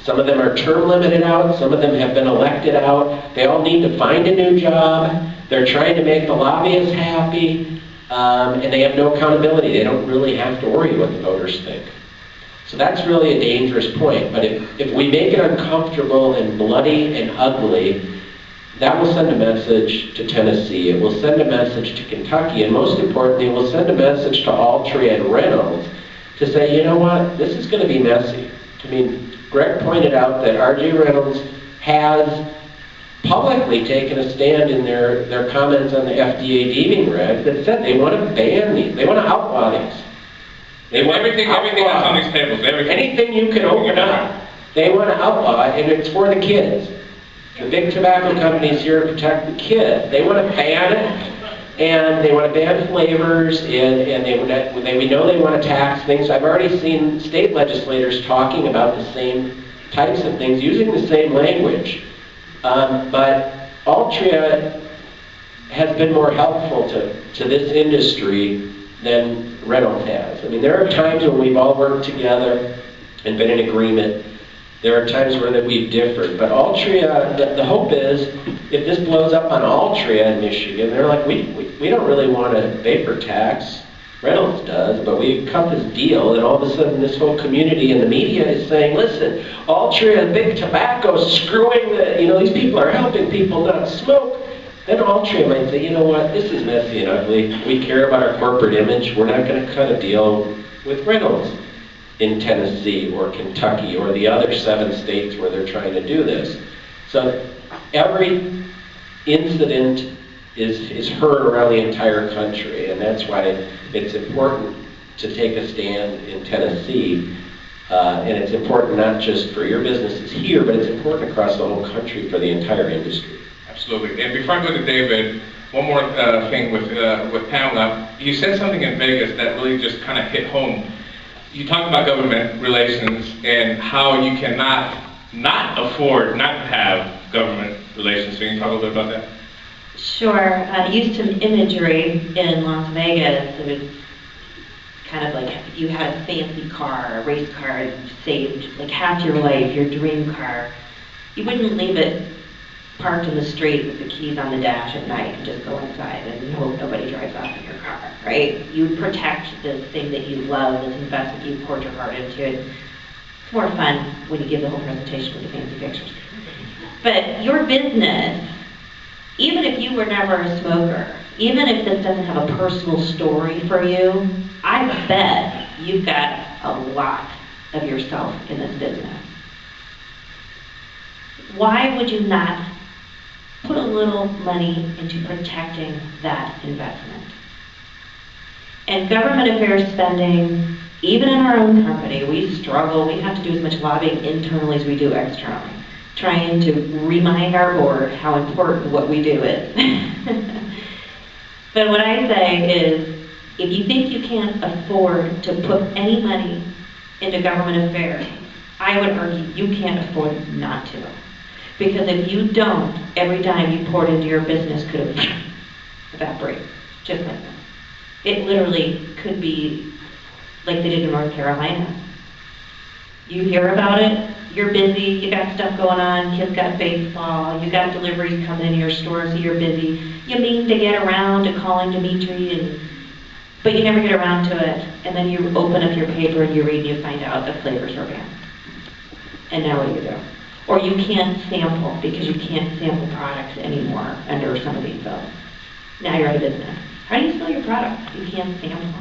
Some of them are term limited out, some of them have been elected out. They all need to find a new job. They're trying to make the lobbyists happy, and they have no accountability. They don't really have to worry what the voters think. So that's really a dangerous point. But if we make it uncomfortable and bloody and ugly, that will send a message to Tennessee, it will send a message to Kentucky, and most importantly, it will send a message to Altria and Reynolds to say, you know what, this is going to be messy. I mean, Greg pointed out that R.J. Reynolds has publicly taken a stand in their comments on the FDA deeming reg that said they want to ban these, they want to outlaw these. They want everything that's on these tables, everything. Anything you can open up, they want to outlaw it, and it's for the kids. The big tobacco companies here to protect the kids. They want to ban it, and they want to ban flavors, and we know they want to tax things. I've already seen state legislators talking about the same types of things, using the same language. But Altria has been more helpful to this industry than Reynolds has. I mean, there are times when we've all worked together and been in agreement. There are times where that we've differed, but Altria, the hope is, if this blows up on Altria in Michigan, they're like, we don't really want a vapor tax. Reynolds does, but we cut this deal, and all of a sudden this whole community and the media is saying, listen, Altria and big tobacco screwing these people are helping people not smoke. Then Altria might say, you know what, this is messy and ugly. We care about our corporate image. We're not going to cut a deal with Reynolds in Tennessee or Kentucky or the other 7 states where they're trying to do this. So every incident is heard around the entire country, and that's why it's important to take a stand in Tennessee. And it's important not just for your businesses here, but it's important across the whole country for the entire industry. Absolutely. And before I go to David, one more thing with Pamela. You said something in Vegas that really just kind of hit home. You talked about government relations and how you cannot afford not to have government relations. So can you talk a little bit about that? Sure. Used some imagery in Las Vegas. It was kind of like if you had a fancy car, a race car, and saved like half your life, your dream car, you wouldn't leave it parked in the street with the keys on the dash at night and just go inside and hope nobody drives off in your car, right? You would protect this thing that you love, this investment you poured your heart into it. It's more fun when you give the whole presentation with the fancy pictures. But your business, even if you were never a smoker, even if this doesn't have a personal story for you, I bet you've got a lot of yourself in this business. Why would you not put a little money into protecting that investment? And government affairs spending Even in our own company, we struggle. We have to do as much lobbying internally as we do externally, trying to remind our board how important what we do is. But what I say is, if you think you can't afford to put any money into government affairs, I would argue you can't afford not to. Because if you don't, every dime you poured into your business could evaporate, just like that. It literally could be like they did in North Carolina. You hear about it, you're busy, you got stuff going on, kids got baseball, you got deliveries coming into your store, so you're busy. You mean to get around to calling Dimitri, but you never get around to it. And then you open up your paper and you read and you find out the flavors are banned. And now what do you do? Or you can't sample because you can't sample products anymore under some of these bills. Now you're out of business. How do you sell your product? You can't sample.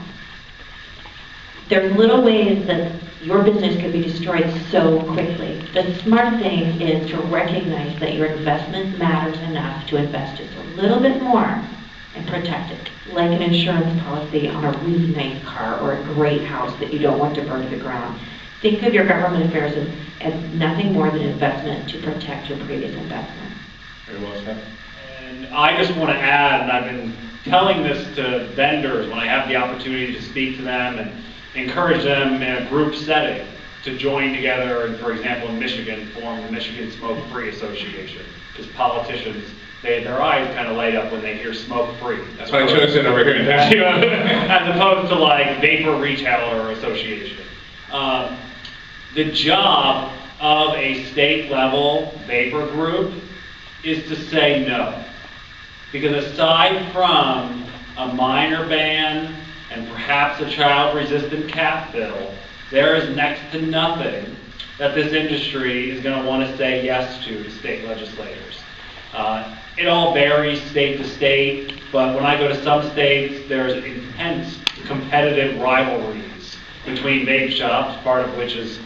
There's little ways that your business could be destroyed so quickly. The smart thing is to recognize that your investment matters enough to invest just a little bit more and protect it, like an insurance policy on a really nice car or a great house that you don't want to burn to the ground. Think of your government affairs as nothing more than investment to protect your previous investment. Very well said. And I just want to add, and I've been telling this to vendors when I have the opportunity to speak to them and encourage them in a group setting to join together and, for example, in Michigan, form the Michigan Smoke-Free Association. Because politicians, their eyes kind of light up when they hear smoke-free. That's why I chose it over here in as opposed to like vapor retailer association. The job of a state level vapor group is to say no. Because aside from a minor ban and perhaps a child-resistant cap bill, there is next to nothing that this industry is going to want to say yes to state legislators. It all varies state to state, but when I go to some states, there's intense competitive rivalries between vape shops, part of which is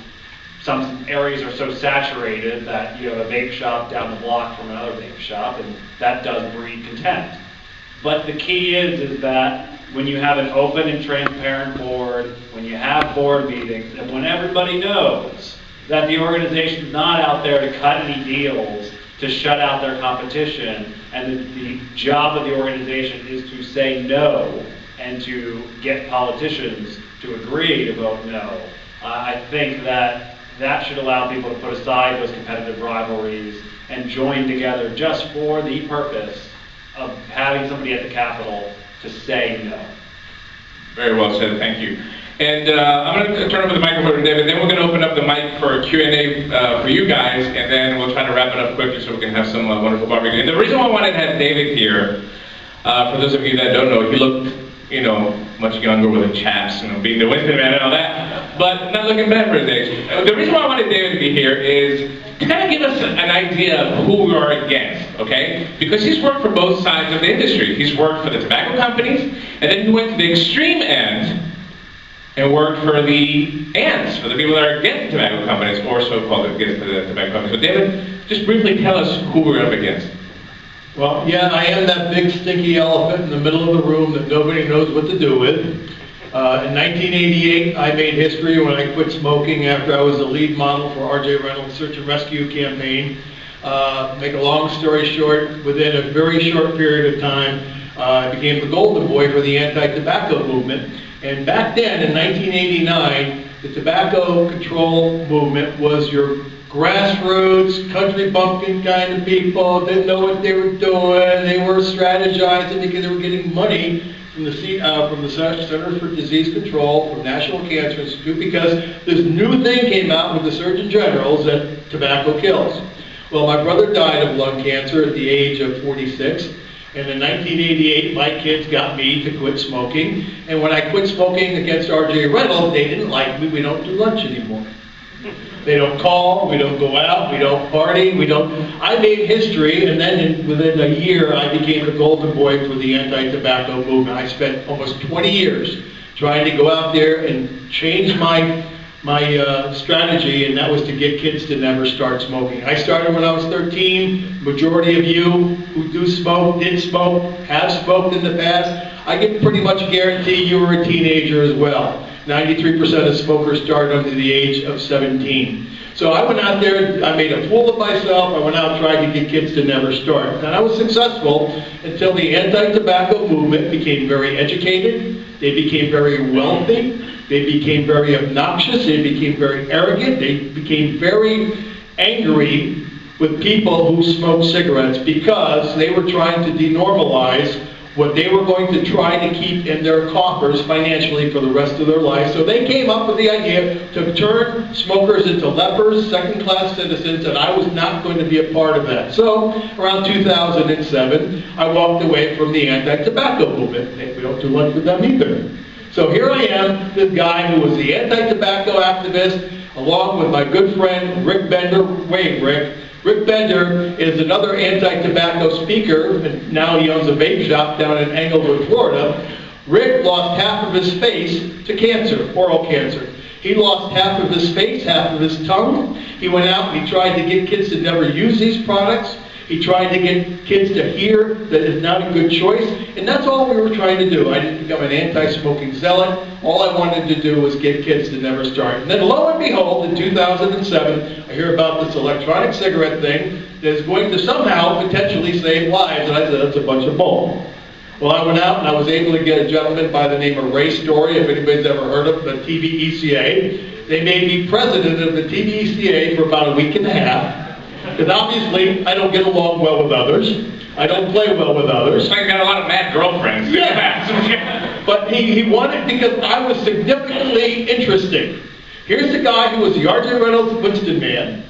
some areas are so saturated that you have a vape shop down the block from another vape shop, and that does breed contempt. But the key is that when you have an open and transparent board, when you have board meetings, and when everybody knows that the organization's not out there to cut any deals, to shut out their competition, and the job of the organization is to say no and to get politicians to agree to vote no. I think that should allow people to put aside those competitive rivalries and join together just for the purpose of having somebody at the Capitol to say no. Very well said, thank you. And I'm going to turn over the microphone to David, then we're going to open up the mic for a Q&A for you guys, and then we'll try to wrap it up quickly so we can have some wonderful barbecue. And the reason why I wanted to have David here, for those of you that don't know, he looked, much younger with the chaps, being the Winston man and all that, but not looking bad for his age. The reason why I wanted David to be here is to kind of give us an idea of who we are against, okay? Because he's worked for both sides of the industry. He's worked for the tobacco companies, and then he went to the extreme end and worked for the ants, for the people that are against tobacco companies, or so-called against the tobacco companies. So David, just briefly tell us who we're up against. Well, yeah, I am that big stinky elephant in the middle of the room that nobody knows what to do with. In 1988, I made history when I quit smoking after I was the lead model for R.J. Reynolds' search and rescue campaign. Make a long story short, within a very short period of time, I became the golden boy for the anti-tobacco movement. And back then, in 1989, the tobacco control movement was your grassroots, country bumpkin kind of people, didn't know what they were doing, they were strategizing because they were getting money from the Centers for Disease Control, from National Cancer Institute, because this new thing came out with the Surgeon Generals that tobacco kills. Well, my brother died of lung cancer at the age of 46. And in 1988, my kids got me to quit smoking. And when I quit smoking against R.J. Reynolds, they didn't like me. We don't do lunch anymore. They don't call, we don't go out, we don't party, I made history, and then within a year, I became the golden boy for the anti-tobacco movement. I spent almost 20 years trying to go out there and change my strategy, and that was to get kids to never start smoking. I started when I was 13. Majority of you who do smoke, did smoke, have smoked in the past. I can pretty much guarantee you were a teenager as well. 93% of smokers start under the age of 17. So I went out there, I made a fool of myself, I went out and tried to get kids to never start. And I was successful until the anti-tobacco movement became very educated, they became very wealthy, they became very obnoxious, they became very arrogant, they became very angry with people who smoke cigarettes because they were trying to denormalize what they were going to try to keep in their coffers financially for the rest of their life. So they came up with the idea to turn smokers into lepers, second-class citizens, and I was not going to be a part of that. So around 2007, I walked away from the anti-tobacco movement. We don't do much with them either. So here I am, this guy who was the anti-tobacco activist, along with my good friend Rick Bender. Wave, Rick. Rick Bender is another anti-tobacco speaker, and now he owns a vape shop down in Englewood, Florida. Rick lost half of his face to cancer, oral cancer. He lost half of his face, half of his tongue. He went out and he tried to get kids to never use these products. He tried to get kids to hear that it's not a good choice, and that's all we were trying to do. I didn't become an anti-smoking zealot. All I wanted to do was get kids to never start. And then lo and behold, in 2007, I hear about this electronic cigarette thing that is going to somehow potentially save lives, and I said, that's a bunch of bull. Well, I went out and I was able to get a gentleman by the name of Ray Story, if anybody's ever heard of the TVECA. They made me president of the TVECA for about a week and a half. Because obviously, I don't get along well with others. I don't play well with others. So you got a lot of mad girlfriends. Yeah. But he wanted, because I was significantly interesting. Here's the guy who was the R.J. Reynolds Winston man,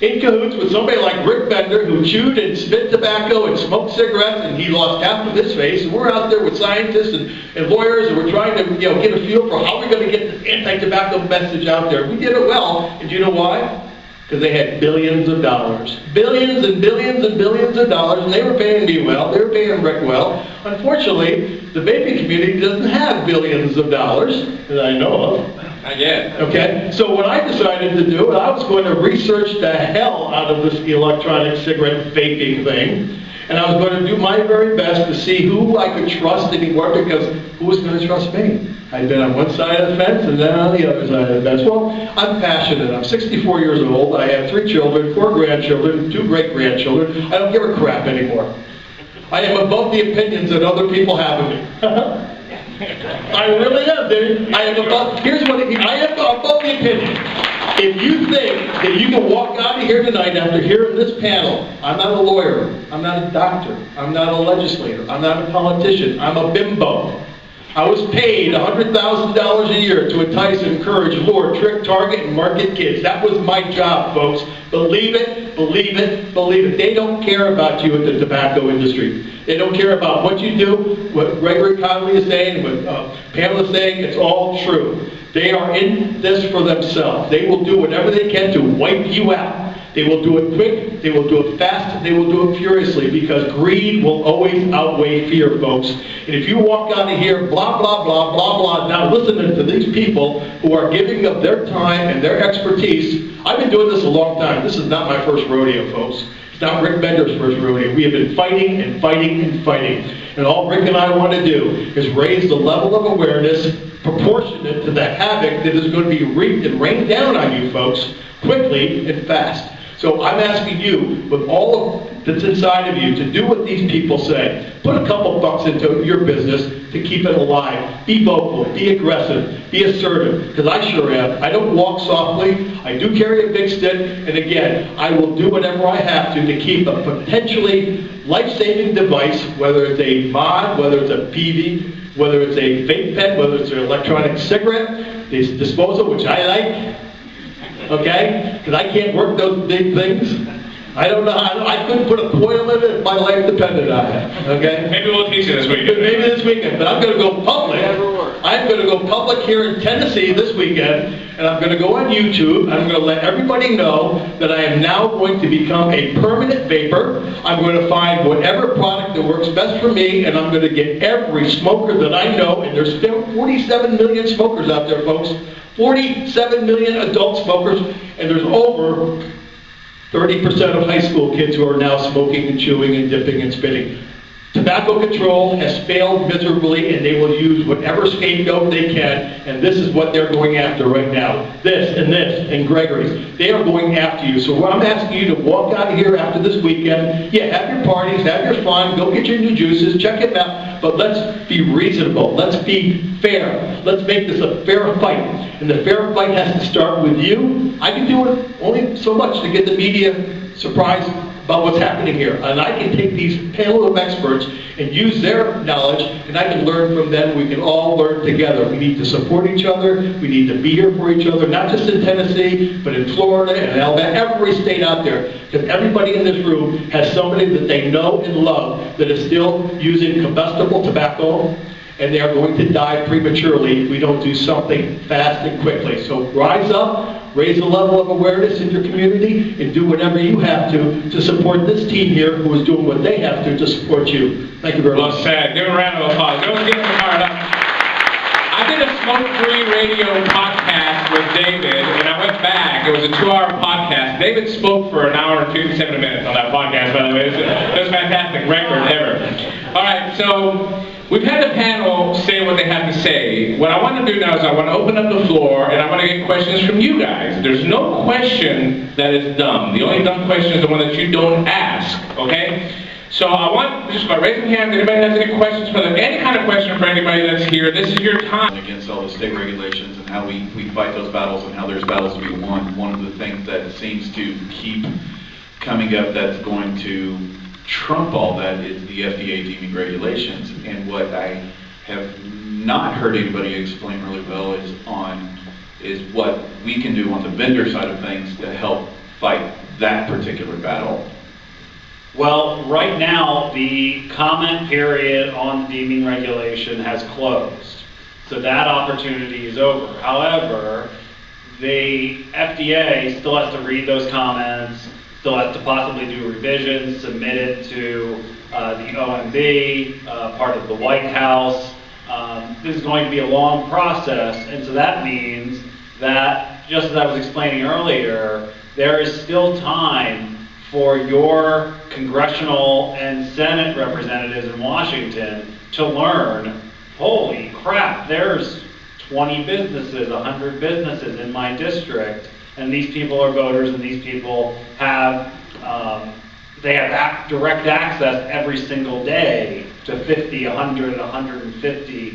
in cahoots with somebody like Rick Bender, who chewed and spit tobacco and smoked cigarettes, and he lost half of his face. And we're out there with scientists and lawyers, and we're trying to get a feel for how we're going to get this anti-tobacco message out there. We did it well, and do you know why? Because they had billions of dollars. Billions and billions and billions of dollars, and they were paying me well, they were paying Rick well. Unfortunately, the vaping community doesn't have billions of dollars, that I know of. Not yet. Okay, so what I decided to do, I was going to research the hell out of this electronic cigarette vaping thing, and I was going to do my very best to see who I could trust anymore, because who was going to trust me? I'd been on one side of the fence and then on the other side of the fence. Well, I'm passionate. I'm 64 years old. I have 3 children, 4 grandchildren, 2 great-grandchildren. I don't give a crap anymore. I am above the opinions that other people have of me. I really am, dude. I am above, I am above the opinion. If you think that you can walk out of here tonight after hearing this panel, I'm not a lawyer, I'm not a doctor, I'm not a legislator, I'm not a politician, I'm a bimbo. I was paid $100,000 a year to entice, encourage, lure, trick, target, and market kids. That was my job, folks. Believe it, believe it, believe it. They don't care about you at the tobacco industry. They don't care about what you do, what Gregory Conley is saying, what Pamela is saying. It's all true. They are in this for themselves. They will do whatever they can to wipe you out. They will do it quick, they will do it fast, they will do it furiously, because greed will always outweigh fear, folks. And if you walk out of here, blah, blah, blah, blah, blah, now listening to these people who are giving up their time and their expertise. I've been doing this a long time. This is not my first rodeo, folks. It's not Rick Bender's first rodeo. We have been fighting and fighting and fighting. And all Rick and I want to do is raise the level of awareness proportionate to the havoc that is going to be wreaked and rained down on you folks quickly and fast. So I'm asking you, with all that's inside of you, to do what these people say. Put a couple bucks into your business to keep it alive. Be vocal, be aggressive, be assertive, because I sure am. I don't walk softly. I do carry a big stick, and again, I will do whatever I have to keep a potentially life-saving device, whether it's a mod, whether it's a PV, whether it's a vape pen, whether it's an electronic cigarette, this disposal, which I like. Okay? Because I can't work those big things. I don't know how, I couldn't put a coil in it if my life depended on it. Okay? Maybe we'll teach you this weekend. Maybe this weekend, but I'm going to go public. I'm going to go public here in Tennessee this weekend, and I'm going to go on YouTube, and I'm going to let everybody know that I am now going to become a permanent vapor. I'm going to find whatever product that works what's best for me, and I'm going to get every smoker that I know, and there's still 47 million smokers out there, folks. 47 million adult smokers, and there's over 30% of high school kids who are now smoking and chewing and dipping and spitting. Tobacco control has failed miserably, and they will use whatever scapegoat they can, and this is what they're going after right now. This and Gregory's. They are going after you. So what I'm asking you to walk out of here after this weekend, yeah, have your parties, have your fun, go get your new juices, check it out, but let's be reasonable. Let's be fair. Let's make this a fair fight. And the fair fight has to start with you. I can do it only so much to get the media surprised about what's happening here. And I can take these panel of experts and use their knowledge, and I can learn from them. We can all learn together. We need to support each other. We need to be here for each other, not just in Tennessee, but in Florida and Alabama, every state out there. Because everybody in this room has somebody that they know and love that is still using combustible tobacco, and they are going to die prematurely if we don't do something fast and quickly. So rise up. Raise the level of awareness in your community, and do whatever you have to support this team here who is doing what they have to support you. Thank you very much. Well said. Give a round of applause. Don't give them fired up. I did a smoke-free radio podcast with David, and I went back. It was a 2-hour podcast. David spoke for an hour and 57 minutes on that podcast, by the way. It was fantastic. Record ever. All right, so we've had the panel say what they have to say. What I want to do now is I want to open up the floor, and I want to get questions from you guys. There's no question that is dumb. The only dumb question is the one that you don't ask, okay? So I want, just by raising hands, anybody has any questions for them? Any kind of question for anybody that's here, this is your time. Against all the state regulations and how we fight those battles and how there's battles to be won. One of the things that seems to keep coming up that's going to trump all that is the FDA deeming regulations. And what I have not heard anybody explain really well is what we can do on the vendor side of things to help fight that particular battle. Well, right now, the comment period on the deeming regulation has closed. So that opportunity is over. However, the FDA still has to read those comments, still has to possibly do revisions, submit it to the OMB, part of the White House. This is going to be a long process, and so that means that, just as I was explaining earlier, there is still time for your congressional and Senate representatives in Washington to learn, holy crap, there's 20 businesses, 100 businesses in my district, and these people are voters, and these people have, direct access every single day to 50, 100, 150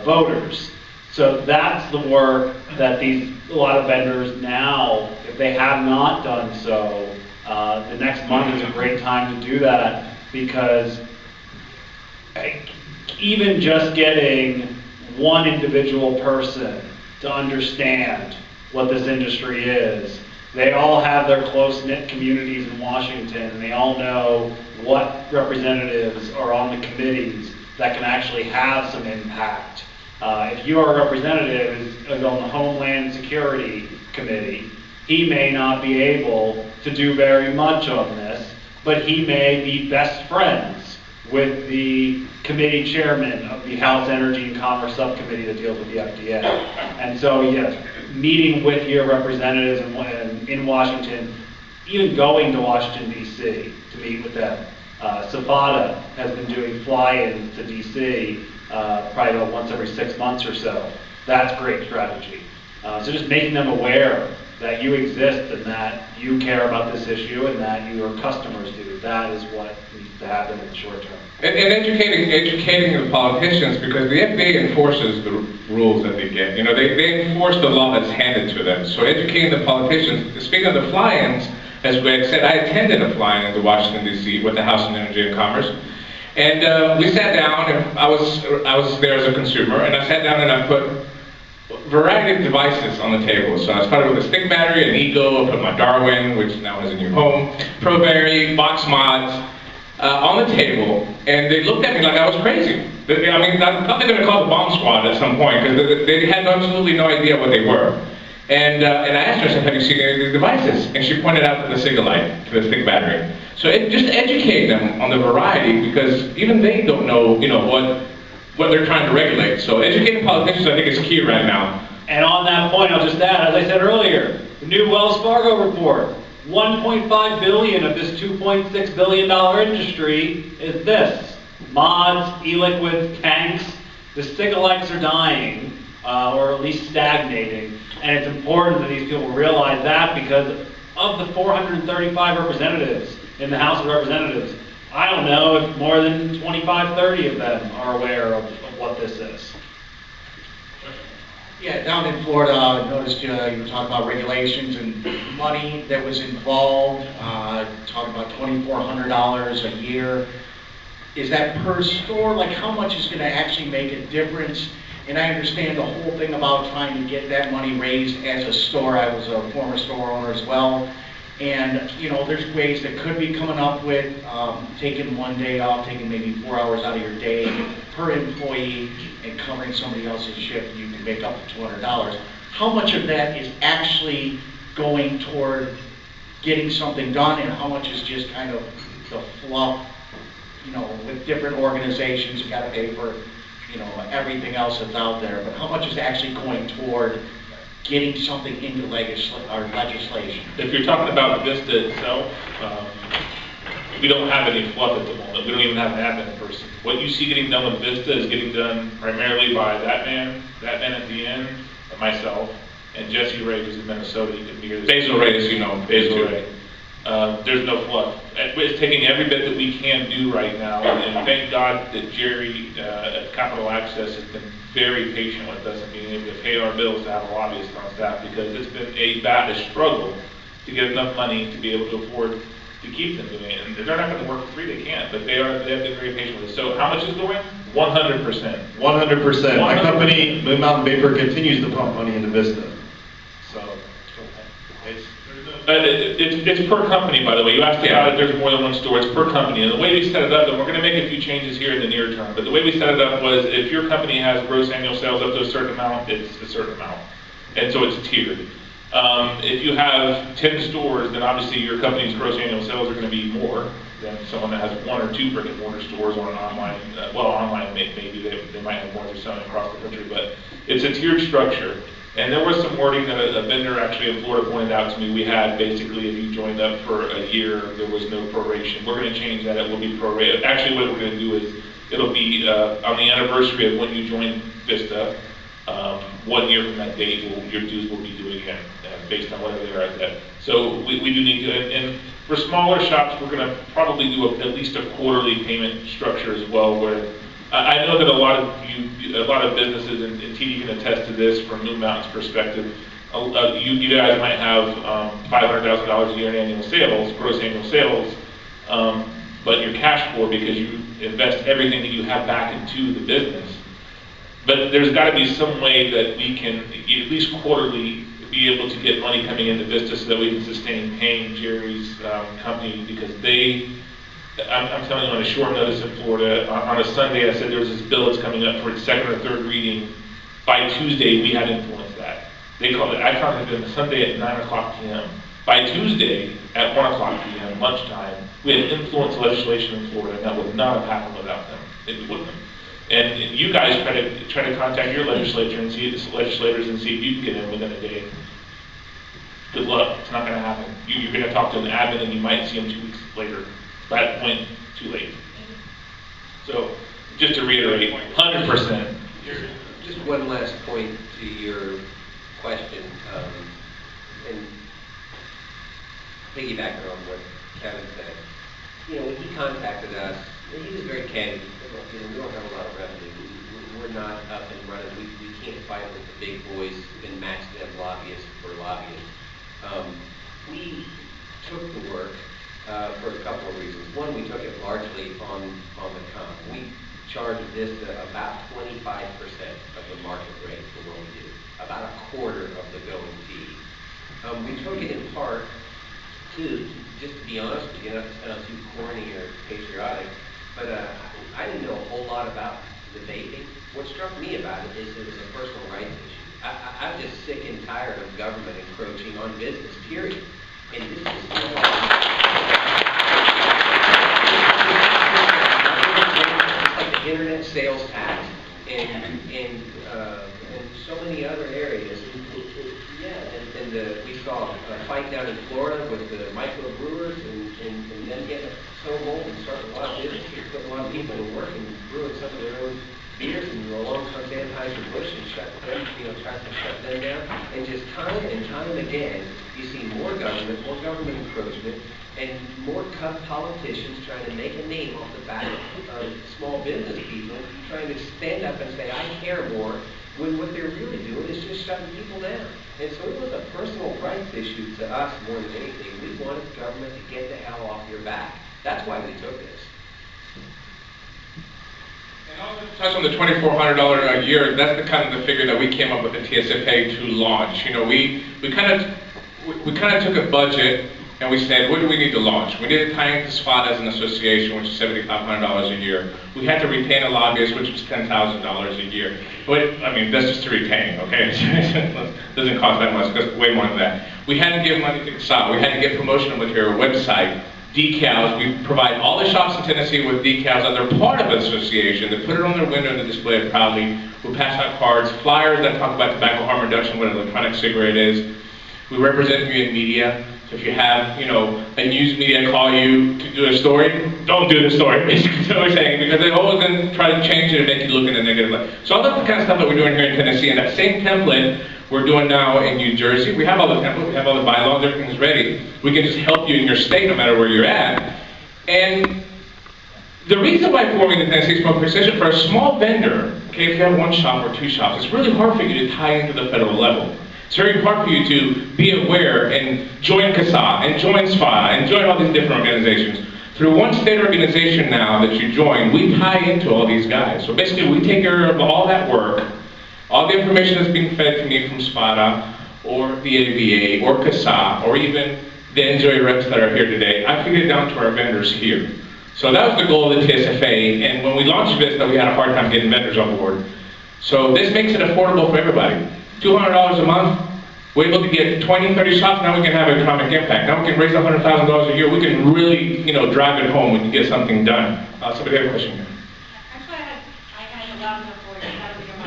voters. So that's the work that a lot of vendors now, if they have not done so, the next month is a great time to do that, because even just getting one individual person to understand what this industry is, they all have their close-knit communities in Washington, and they all know what representatives are on the committees that can actually have some impact. If you are a representative on the Homeland Security Committee, he may not be able to do very much on this, but he may be best friends with the committee chairman of the House Energy and Commerce Subcommittee that deals with the FDA. And so, yes, meeting with your representatives in Washington, even going to Washington, D.C. to meet with them. Savada has been doing fly-ins to D.C. Probably about once every 6 months or so. That's great strategy. So just making them aware that you exist and that you care about this issue and that your customers do. That is what needs to happen in the short term. And educating the politicians, because the FDA enforces the rules that they get. You know, they enforce the law that's handed to them. So educating the politicians. Speaking of the fly-ins, as Greg said, I attended a fly-in to Washington, D.C. with the House of Energy and Commerce. And we sat down, and I was there as a consumer, and I sat down and I put variety of devices on the table. So I started with a stick battery, an Ego, I put my Darwin, which now has a new home, ProBerry, box mods, on the table, and they looked at me like I was crazy. I mean, I thought they were going to call the bomb squad at some point, because they had absolutely no idea what they were. And I asked her, I said, have you seen any of these devices? And she pointed out to the Cigalite, to the stick battery. So just educate them on the variety, because even they don't know, what they're trying to regulate. So educating politicians, I think, is key right now. And on that point, I'll just add, as I said earlier, the new Wells Fargo report, 1.5 billion of this $2.6 billion industry is this: mods, e-liquids, tanks. The stick-alikes are dying, or at least stagnating. And it's important that these people realize that, because of the 435 representatives in the House of Representatives, I don't know if more than 25, 30 of them are aware of what this is. Yeah, down in Florida, I noticed you were talking about regulations and money that was involved, talking about $2,400 a year. Is that per store? Like, how much is going to actually make a difference? And I understand the whole thing about trying to get that money raised as a store. I was a former store owner as well. And, there's ways that could be coming up with taking one day off, taking maybe 4 hours out of your day per employee and covering somebody else's shift. You can make up to $200. How much of that is actually going toward getting something done, and how much is just kind of the fluff, with different organizations? You got to pay for, everything else that's out there. But how much is actually going toward getting something into legislation? If you're talking about Vista itself, we don't have any fluff at the moment. We don't even have an admin person. What you see getting done with Vista is getting done primarily by that man at the end, and myself, and Jesse Ray, who's in Minnesota. You can be here. Basil Ray, as you know. Basil Ray. There's no fluff. It's taking every bit that we can do right now, and thank God that Jerry at Capital Access has been very patient with us and being able to pay our bills to have a lobbyist on staff, because it's been a struggle to get enough money to be able to afford to keep them doing it. And they're not going to work for free, they can't, but they have been very patient with us. So how much is going? 100%. 100%. My company, Moon Mountain Vapor, continues to pump money into Vista. So, it's per company, by the way. You asked about if there's more than one store. It's per company. And the way we set it up, and we're going to make a few changes here in the near term, but the way we set it up was, if your company has gross annual sales up to a certain amount, it's a certain amount. And so it's tiered. If you have 10 stores, then obviously your company's gross annual sales are going to be more than someone that has 1 or 2 brick and mortar stores on an online. Online maybe they might have more they're selling across the country, but it's a tiered structure. And there was some wording that a vendor actually in Florida pointed out to me. We had basically, if you joined up for a year, there was no proration. We're going to change that. It will be prorated. Actually, what we're going to do is it'll be on the anniversary of when you join Vista. 1 year from that date, your dues will be due again, based on whatever they are at that. So we do need to, and for smaller shops, we're going to probably do at least a quarterly payment structure as well, where I know that a lot of businesses, and TD can attest to this from Moon Mountain's perspective, you guys might have $500,000 a year in annual sales, gross annual sales, but you're cash poor because you invest everything that you have back into the business. But there's got to be some way that we can, at least quarterly, be able to get money coming into Vista so that we can sustain paying Jerry's company, because I'm telling you, on a short notice in Florida, on a Sunday, I said there was this bill that's coming up for its 2nd or 3rd reading. By Tuesday, we had influenced that. I contacted them Sunday at 9 o'clock p.m. By Tuesday, at 1 o'clock p.m., lunchtime, we had influenced legislation in Florida, and that would not have happened without them. It wouldn't have. And you guys try to contact your legislature and see legislators and see if you can get in within a day. Good luck. It's not going to happen. You're going to talk to an admin, and you might see them 2 weeks later. By that point, too late. So, just to reiterate, 100%. Just one last point to your question, and piggybacking on what Kevin said. When he contacted us, he was very candid. We don't have a lot of revenue. We're not up and running. We can't fight with the big boys and match them lobbyists for lobbyists. We took the work for a couple of reasons. One, we took it largely on the comp. We charged this about 25% of the market rate for what we do, about a quarter of the going fee. We took it in part to, just to be honest with you, not to sound too corny or patriotic, but I didn't know a whole lot about the vaping. What struck me about it is it was a personal rights issue. I'm just sick and tired of government encroaching on business, period. And this is internet sales tax, and so many other areas. Yeah, and we saw a fight down in Florida with the microbrewers and them getting so bold and starting a lot of businesses, putting a lot of people to work and brewing some of their own beers and alongside Anheuser-Busch and shut them, trying to shut them down. And just time and time again, you see more government encroachment, and more politicians trying to make a name off the back of small business people, trying to stand up and say, I care more, when what they're really doing is just shutting people down. And so it was a personal rights issue to us more than anything. We wanted the government to get the hell off your back. That's why we took this. And also to touch on the $2,400 a year, that's the kind of the figure that we came up with at TSFA to launch. We kind of took a budget and we said, what do we need to launch? We need to tie into SPOT as an association, which is $7,500 a year. We had to retain a lobbyist, which was $10,000 a year. But, I mean, that's just to retain, okay? It doesn't cost that much, it's way more than that. We had to give money to CSOT. We had to get promotional material, website, decals. We provide all the shops in Tennessee with decals that they're part of an association. They put it on their window and they display it proudly. We pass out cards, flyers that talk about tobacco harm reduction, what an electronic cigarette is. We represent you in media. So if you have, a news media call you to do a story, don't do the story, basically, is what we're saying, because they always then try to change it and make you look in a negative light. So all that's the kind of stuff that we're doing here in Tennessee, and that same template we're doing now in New Jersey. We have all the templates, we have all the bylaws, everything's ready. We can just help you in your state no matter where you're at. And the reason why forming the Tennessee Smoke-Free Association, for a small vendor, okay, if you have one shop or two shops, it's really hard for you to tie into the federal level. It's very hard for you to be aware and join CSOT and join SPA and join all these different organizations. Through one state organization now that you join, we tie into all these guys. So basically we take care of all that work, all the information that's being fed to me from SPATA or the ABA or CSOT or even the Enjoy reps that are here today. I feed it down to our vendors here. So that was the goal of the TSFA, and when we launched Vista, we had a hard time getting vendors on board. So this makes it affordable for everybody. $200 a month, we're able to get 20, 30 shops, now we can have economic impact. Now we can raise $100,000 a year, we can really, drive it home, we can get something done. Somebody had a question here. Actually, I had a loud enough voice, that'll be on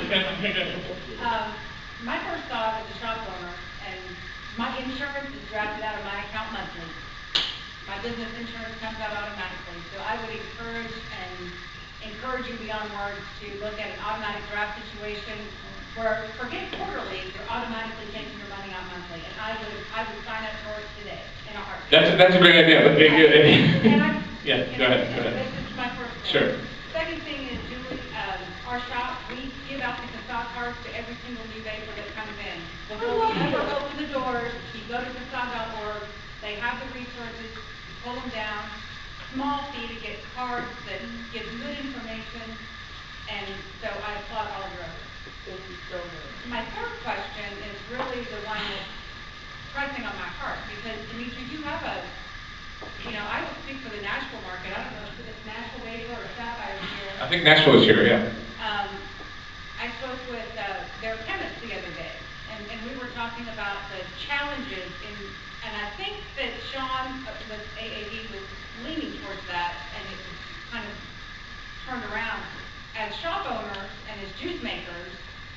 my first thought as a shop owner, and my insurance is drafted out of my account monthly. My business insurance comes out automatically, so I would encourage you beyond words to look at an automatic draft situation where, forget quarterly, you're automatically taking your money out monthly, and I would sign up for it today in a heartbeat. That's a great idea, but go ahead. This is my first thing. Sure. Second thing is, Julie, our shop, we give out the CSOT cards to every single new vapor that comes in. Before we ever open the doors, you go to CSOT.org, they have the resources, you pull them down, small fee to get cards that give good information, and so I applaud all of your efforts. My third question is really the one that's pressing on my heart, because Dimitri, you have I would speak for the Nashville market. I don't know if it's Nashville Vapor or Sapphire here. I think Nashville is here, yeah. I spoke with their chemist the other day, and we were talking about the challenges and I think that Sean with AAD was leaning towards that, and it was kind of turned around. As shop owners and as juice makers,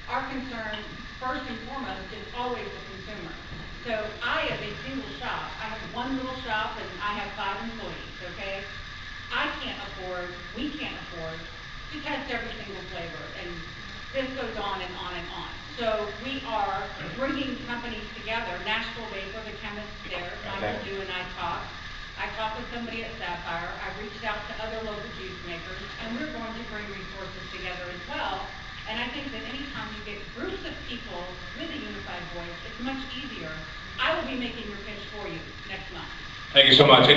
our concern, first and foremost, is always the consumer. So I, as a single shop, I have one little shop and I have 5 employees, okay? We can't afford to test every single flavor, and this goes on and on and on. So we are bringing companies together. Nashville Vapor, the chemist there, Michael Dew and I talked with somebody at Sapphire. I reached out to other local juice makers, and we're going to bring resources together as well. And I think that anytime you get groups of people with a unified voice, it's much easier. I will be making your pitch for you next month. Thank you so much, and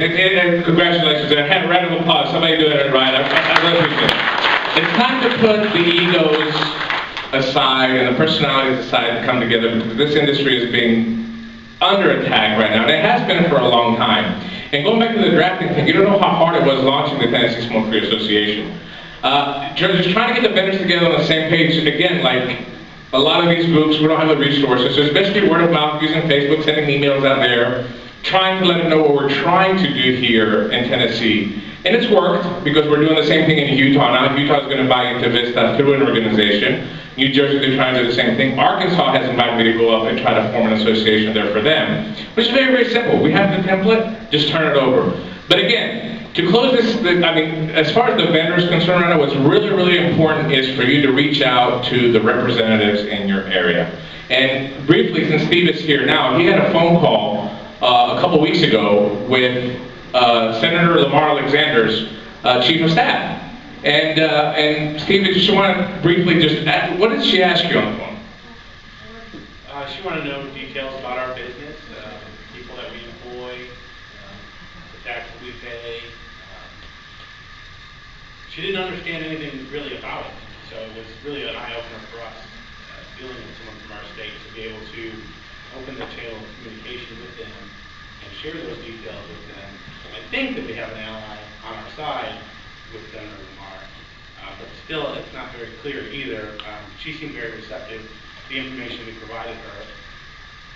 congratulations, and a round of applause. Somebody doing it right. I really appreciate it. It's time to put the egos aside and the personalities aside and come together, because this industry is being under attack right now, and it has been for a long time. And going back to the drafting thing, you don't know how hard it was launching the Tennessee Smoke-Free Association. Just trying to get the vendors together on the same page. Again, like a lot of these groups, we don't have the resources. So it's basically word of mouth, using Facebook, sending emails out there, trying to let them know what we're trying to do here in Tennessee. And it's worked, because we're doing the same thing in Utah now. Utah's going to buy into Vista through an organization. New Jersey, they're trying to do the same thing. Arkansas has invited me to go up and try to form an association there for them, which is very, very simple. We have the template, just turn it over. But again, to close this, I mean, as far as the vendors concerned right now, what's really, really important is for you to reach out to the representatives in your area. And briefly, since Steve is here now, he had a phone call a couple weeks ago with Senator Lamar Alexander's chief of staff. And Steve, I just want to briefly just ask, what did she ask you on the phone? She wanted to know details about our business, people that we employ, the taxes we pay. She didn't understand anything really about it, so it was really an eye-opener for us, dealing with someone from our state, to be able to open the channel of communication with them and share those details with them. I think that we have an ally on our side with Senator Lamar, but still it's not very clear either. She seemed very receptive to the information we provided her,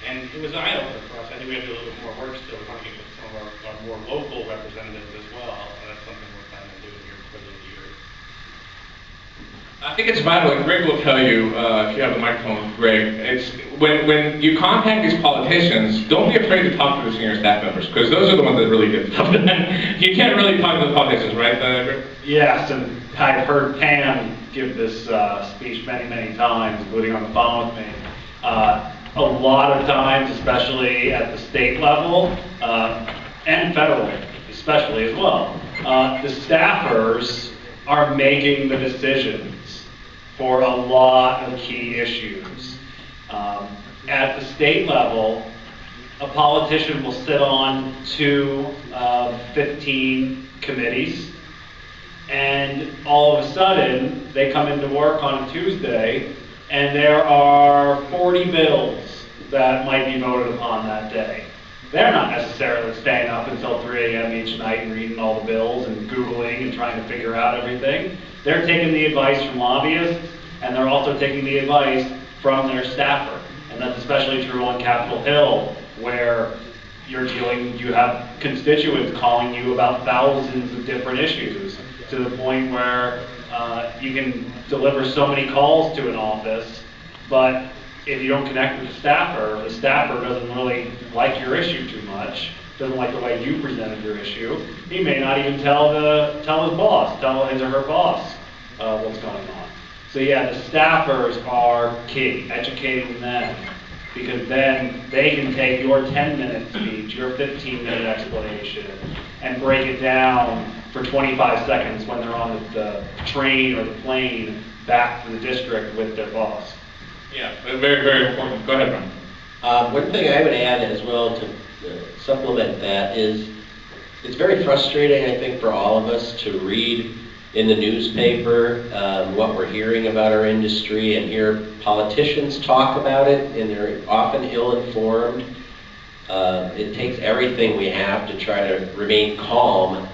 and it was an eye-opener for us. I think we have to do a little bit more work still. We want to get with some of our more local representatives as well. That's something we're planning on doing here before the end of the year. I think it's vital, and Greg will tell you, if you have the microphone, Greg, it's when you contact these politicians, don't be afraid to talk to the senior staff members, because those are the ones that really get stuff done. You can't really talk to the politicians, right, Greg? Yes, and I've heard Pam give this speech many, many times, including on the phone with me. A lot of times, especially at the state level, and federally, especially as well, the staffers are making the decisions for a lot of key issues. At the state level, a politician will sit on 2 of 15 committees, and all of a sudden, they come into work on a Tuesday, and there are 40 bills that might be voted upon that day. They're not necessarily staying up until 3 a.m. each night and reading all the bills and Googling and trying to figure out everything. They're taking the advice from lobbyists, and they're also taking the advice from their staffer. And that's especially true on Capitol Hill, where you have constituents calling you about thousands of different issues, to the point where you can deliver so many calls to an office, but if you don't connect with the staffer doesn't really like your issue too much, doesn't like the way you presented your issue. He may not even tell his or her boss what's going on. So yeah, the staffers are key, educating them, because then they can take your 10-minute speech, your 15-minute explanation, and break it down for 25 seconds when they're on the train or the plane back to the district with their boss. Yeah, very, very important. Go ahead, Ron. One thing I would add as well to supplement that is it's very frustrating, I think, for all of us to read in the newspaper what we're hearing about our industry and hear politicians talk about it, and they're often ill-informed. It takes everything we have to try to remain calm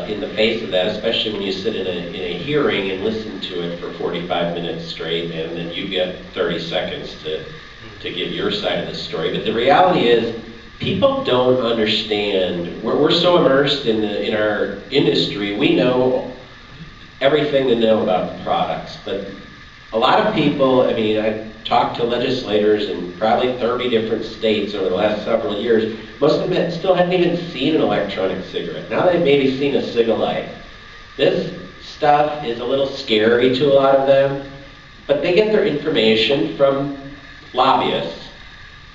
in the face of that, especially when you sit in a hearing and listen to it for 45 minutes straight, and then you get 30 seconds to give your side of the story. But the reality is, people don't understand. We're so immersed in our industry, we know everything to know about the products. But a lot of people, I mean, I've talked to legislators in probably 30 different states over the last several years. Most of them still haven't even seen an electronic cigarette. Now they've maybe seen a Cig-a-Light. This stuff is a little scary to a lot of them, but they get their information from lobbyists.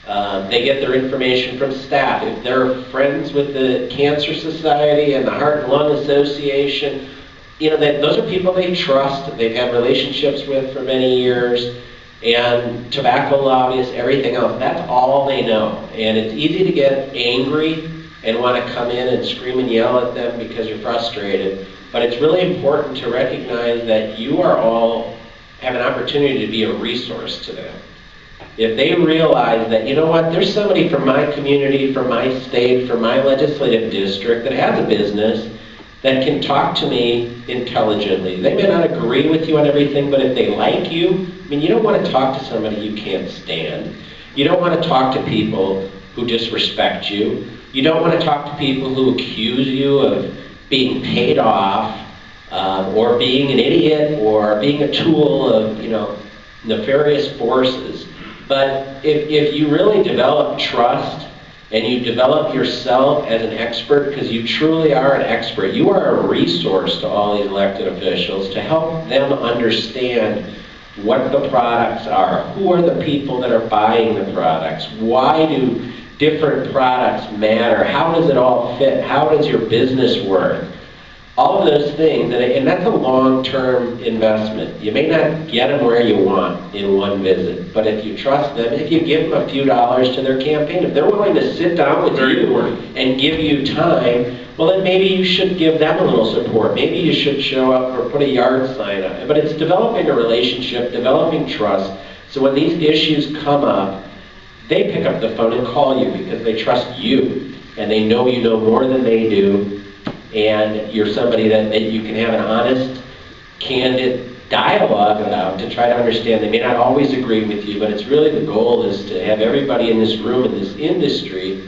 They get their information from staff. If they're friends with the Cancer Society and the Heart and Lung Association, you know, those are people they trust, they've had relationships with for many years, and tobacco lobbyists, everything else, that's all they know. And it's easy to get angry and want to come in and scream and yell at them because you're frustrated, but it's really important to recognize that you are all have an opportunity to be a resource to them. If they realize that, you know what, there's somebody from my community, from my state, from my legislative district that has a business that can talk to me intelligently. They may not agree with you on everything, but if they like you, I mean, you don't want to talk to somebody you can't stand. You don't want to talk to people who disrespect you. You don't want to talk to people who accuse you of being paid off, or being an idiot, or being a tool of, nefarious forces. But if you really develop trust, and you develop yourself as an expert, because you truly are an expert, you are a resource to all these elected officials to help them understand what the products are, who are the people that are buying the products, why do different products matter, how does it all fit, how does your business work, all of those things, and that's a long-term investment. You may not get them where you want in one visit, but if you trust them, if you give them a few dollars to their campaign, if they're willing to sit down with you and give you time, well then maybe you should give them a little support. Maybe you should show up or put a yard sign up. But it's developing a relationship, developing trust, so when these issues come up, they pick up the phone and call you because they trust you, and they know you know more than they do, and you're somebody that you can have an honest, candid dialogue about to try to understand. They may not always agree with you, but it's really the goal is to have everybody in this room, in this industry,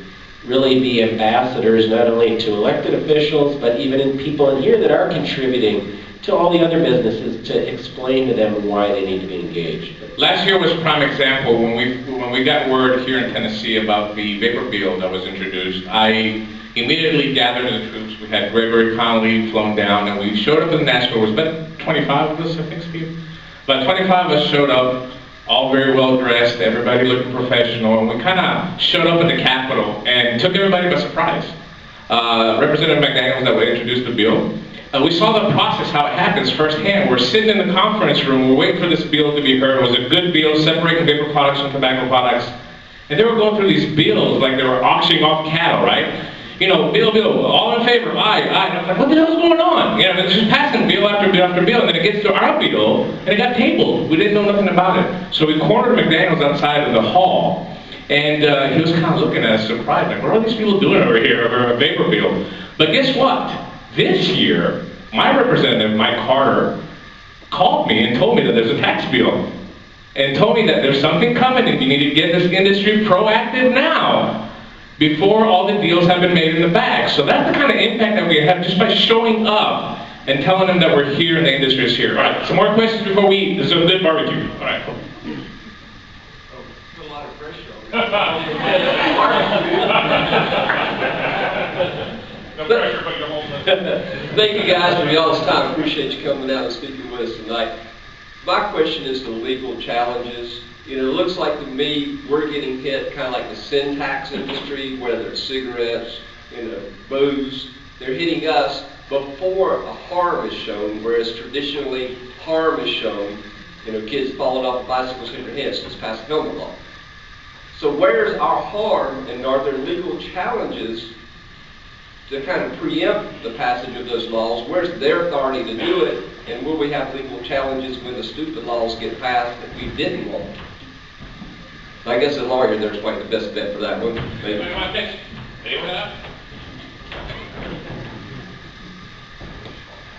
really be ambassadors not only to elected officials, but even in people in here that are contributing to all the other businesses to explain to them why they need to be engaged. Last year was a prime example when we got word here in Tennessee about the vapor bill that was introduced. I immediately gathered the troops. We had Gregory Connolly flown down, and we showed up in Nashville. It was about 25 of us, I think, Steve. About 25 of us showed up, all very well dressed, everybody looking professional, and we kind of showed up at the Capitol and took everybody by surprise. Representative McDaniels that would introduce the bill. We saw the process, how it happens firsthand. We're sitting in the conference room, we're waiting for this bill to be heard. It was a good bill, separating vapor products from tobacco products. And they were going through these bills like they were auctioning off cattle, right? Bill, all in favor, aye. And I'm like, what the hell's going on? It's just passing bill after bill after bill, and then it gets to our bill, and it got tabled. We didn't know nothing about it. So we cornered McDaniels outside of the hall, and he was kind of looking at us surprised, like, what are these people doing over here over a vapor bill? But guess what? This year, my representative, Mike Carter, called me and told me that there's a tax bill, and told me that there's something coming, and you need to get this industry proactive now, before all the deals have been made in the bag. So that's the kind of impact that we have just by showing up and telling them that we're here and the industry is here. All right, some more questions before we eat. This is a good barbecue. All right. A lot of pressure Thank you guys for y'all's time. Appreciate you coming out and speaking with us tonight. My question is the legal challenges. It looks like to me we're getting hit kind of like the sin tax industry, whether it's cigarettes, booze. They're hitting us before a harm is shown, whereas traditionally harm is shown. Kids falling off bicycles hitting their heads, just passed the helmet law. So where's our harm, and are there legal challenges to kind of preempt the passage of those laws? Where's their authority to do it, and will we have legal challenges when the stupid laws get passed that we didn't want? I guess a lawyer there's quite the best bet for that one. Maybe.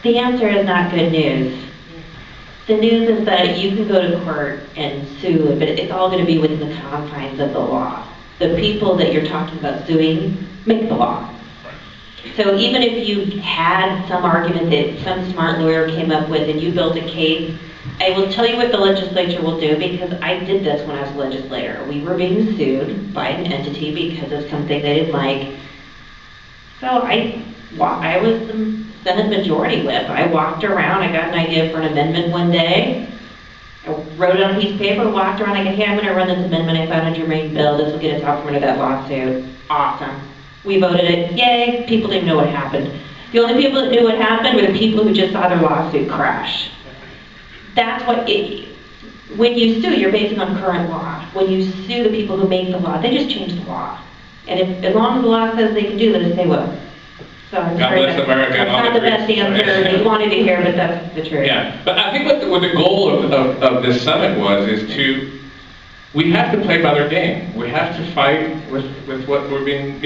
The answer is not good news. The news is that you can go to court and sue, but it's all going to be within the confines of the law. The people that you're talking about suing make the law. So even if you had some argument that some smart lawyer came up with and you built a case, I will tell you what the legislature will do, because I did this when I was a legislator. We were being sued by an entity because of something they didn't like. So I was the Senate Majority Whip. I walked around, I got an idea for an amendment one day. I wrote it on a piece of paper, walked around, I go, hey, I'm going to run this amendment. I found a germane bill. This will get us out from under that lawsuit. Awesome. We voted it. Yay. People didn't know what happened. The only people that knew what happened were the people who just saw their lawsuit crash. That's when you sue, you're basing on current law. When you sue the people who make the law, they just change the law. And as long as the law says they can do that, they will. So I'm God bless America. That's not the best answer you wanted to hear, but that's the truth. Yeah, but I think what the goal of this summit is we have to play by their game. We have to fight with what we're being,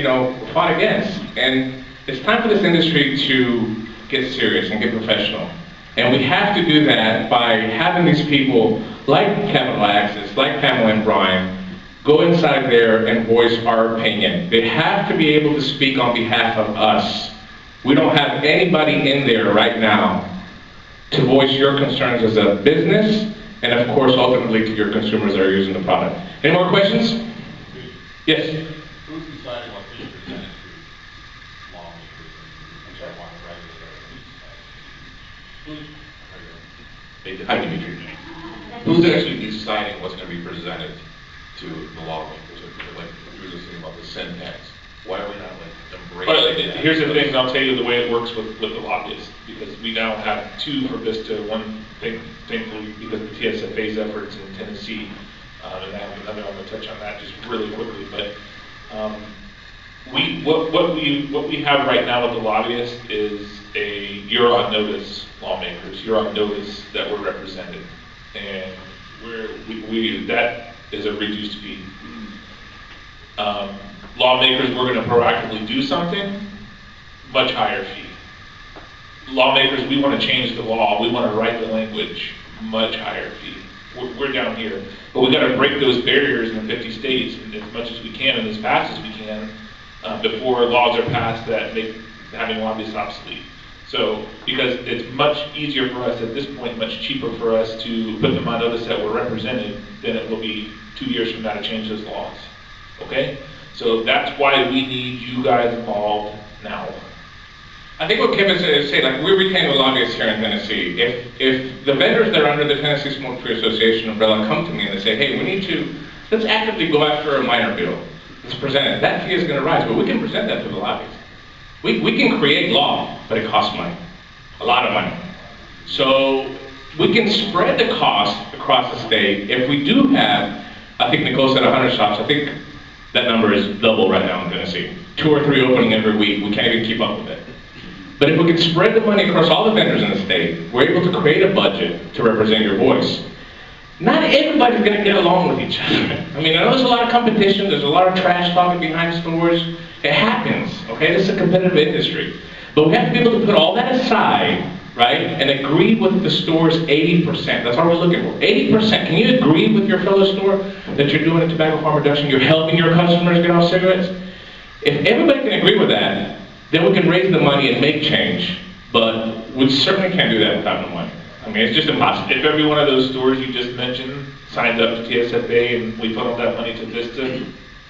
fought against. And it's time for this industry to get serious and get professional. And we have to do that by having these people like Capital Access, like Pamela and Brian, go inside there and voice our opinion. They have to be able to speak on behalf of us. We don't have anybody in there right now to voice your concerns as a business, and of course, ultimately to your consumers that are using the product. Any more questions? Yes? Who's deciding what is presented to lawmakers and what regulators? Who's actually deciding what's going to be presented to the lawmakers? Like you were just saying about the sin tax. Why are we not like embracing that? Here's the thing, I'll tell you the way it works with the lobbyists, because we now have two for Vista, one thing, thankfully, because of the TSFA's efforts in Tennessee, and I have another, I'm going to touch on that just really quickly, but what we have right now with the lobbyists is you're on notice, lawmakers, you're on notice that we're represented, and that is a reduced fee. Lawmakers, we're going to proactively do something, much higher fee. Lawmakers, we want to change the law, we want to write the language, much higher fee. We're down here. But we've got to break those barriers in the 50 states as much as we can and as fast as we can before laws are passed that make having lobbyists obsolete. So, because it's much easier for us at this point, much cheaper for us to put them on notice that we're represented than it will be 2 years from now to change those laws. Okay? So that's why we need you guys involved now. I think what Kevin said is like we retain the lobbyists here in Tennessee. If the vendors that are under the Tennessee Smoke-Free Association umbrella come to me and they say, hey, let's actively go after a minor bill. Let's present it. That fee is going to rise, but we can present that to the lobbyists. We can create law, but it costs money, a lot of money. So we can spread the cost across the state. If we do have, I think Nicole said 100 shops, I think that number is double right now in Tennessee. 2 or 3 opening every week, we can't even keep up with it. But if we can spread the money across all the vendors in the state, we're able to create a budget to represent your voice. Not everybody's going to get along with each other. I mean, I know there's a lot of competition, there's a lot of trash talking behind stores. It happens, okay? This is a competitive industry. But we have to be able to put all that aside, right, and agree with the store's 80%. That's what we're looking for. 80%. Can you agree with your fellow store that you're doing a tobacco harm reduction, you're helping your customers get off cigarettes? If everybody can agree with that, then we can raise the money and make change. But we certainly can't do that without the money. I mean, it's just impossible. If every one of those stores you just mentioned signed up to TSFA and we put all that money to Vista,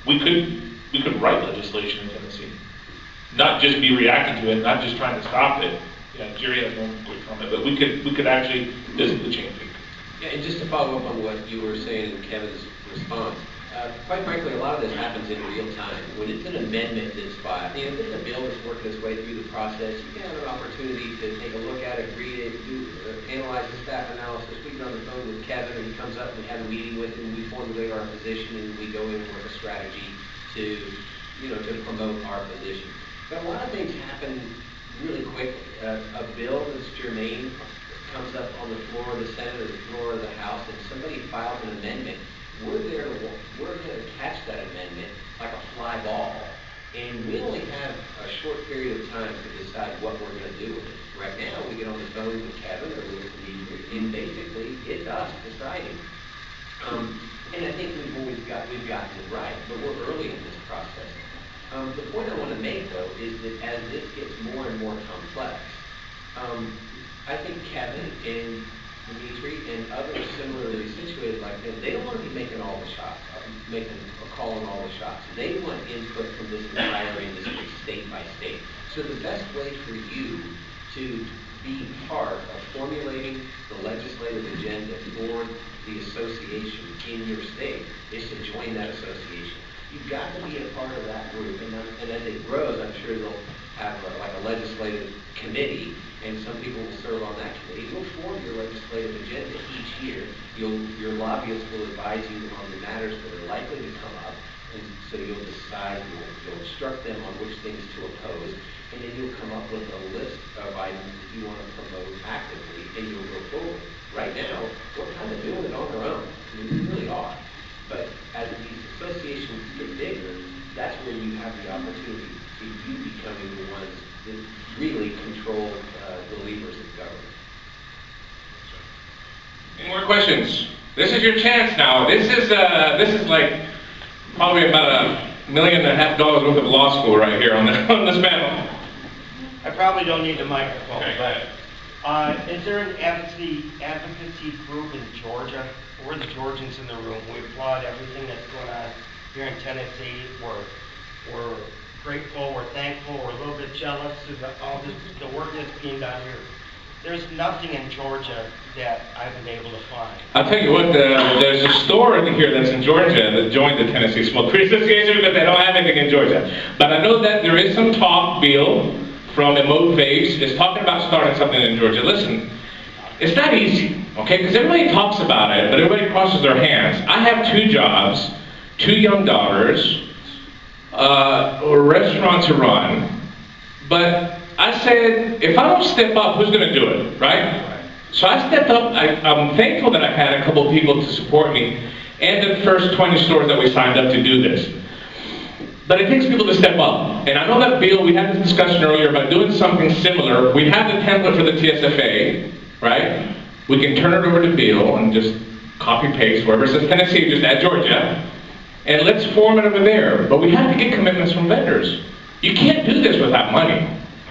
we could write legislation in Tennessee. Not just be reacting to it, not just trying to stop it. Yeah, Jerry has one quick comment, but we could actually physically change it. Yeah, and just to follow up on what you were saying in Kevin's response, quite frankly, a lot of this happens in real time. When it's an amendment that's filed, if it's a bill that's working its way through the process, you can have an opportunity to take a look at it, read it, analyze the staff analysis. We get on the phone with Kevin, and he comes up, and we have a meeting with him, we formulate our position, and we go in with a strategy to promote our position. But a lot of things happen really quick. A bill that's germane comes up on the floor of the Senate or the floor of the House, and somebody files an amendment. We're there to catch that amendment like a fly ball, and we only have a short period of time to decide what we're going to do with it. Right now, we get on the phone with Kevin or with me, and basically it's us deciding. And I think we've gotten it right, but we're early in this process. The point I want to make, though, is that as this gets more and more complex, I think Kevin and Dimitri and others similarly situated like them, they don't want to be making all the shots, making a call on all the shots. They want input from this entire industry, state by state. So the best way for you to be part of formulating the legislative agenda for the association in your state is to join that association. You've got to be a part of that group, and as it grows, I'm sure they'll have like a legislative committee, and some people will serve on that committee. You'll form your legislative agenda each year. Your lobbyists will advise you on the matters that are likely to come up, and so you'll decide, you'll instruct them on which things to oppose, and then you'll come up with a list of items that you want to promote actively, and you'll go forward. Right now, we're kind of doing it on our own. I mean, we really are. But as these associations get bigger, that's where you have the opportunity to you becoming the ones that really control the levers of government. Any more questions? This is your chance now. This is like probably about $1.5 million worth of law school right here on this panel. I probably don't need the microphone, Okay. but is there an advocacy group in Georgia? We're the Georgians in the room. We applaud everything that's going on here in Tennessee. We're grateful, we're thankful, we're a little bit jealous of all the work that's being done here. There's nothing in Georgia that I've been able to find. I'll tell you what, there's a store in here that's in Georgia that joined the Tennessee Smoke-Free Association, but they don't have anything in Georgia. But I know that there is some talk, Bill, from Emote Vapes, is talking about starting something in Georgia. Listen, it's not easy, okay? Because everybody talks about it, but everybody crosses their hands. I have 2 jobs, 2 young daughters, a restaurant to run, but I said, if I don't step up, who's going to do it, right? So I stepped up. I'm thankful that I've had a couple of people to support me, and the first 20 stores that we signed up to do this. But it takes people to step up. And I know that, Bill, we had this discussion earlier about doing something similar. We have the template for the TSFA, right? We can turn it over to Bill and just copy-paste wherever it says Tennessee, just add Georgia. And let's form it over there. But we have to get commitments from vendors. You can't do this without money.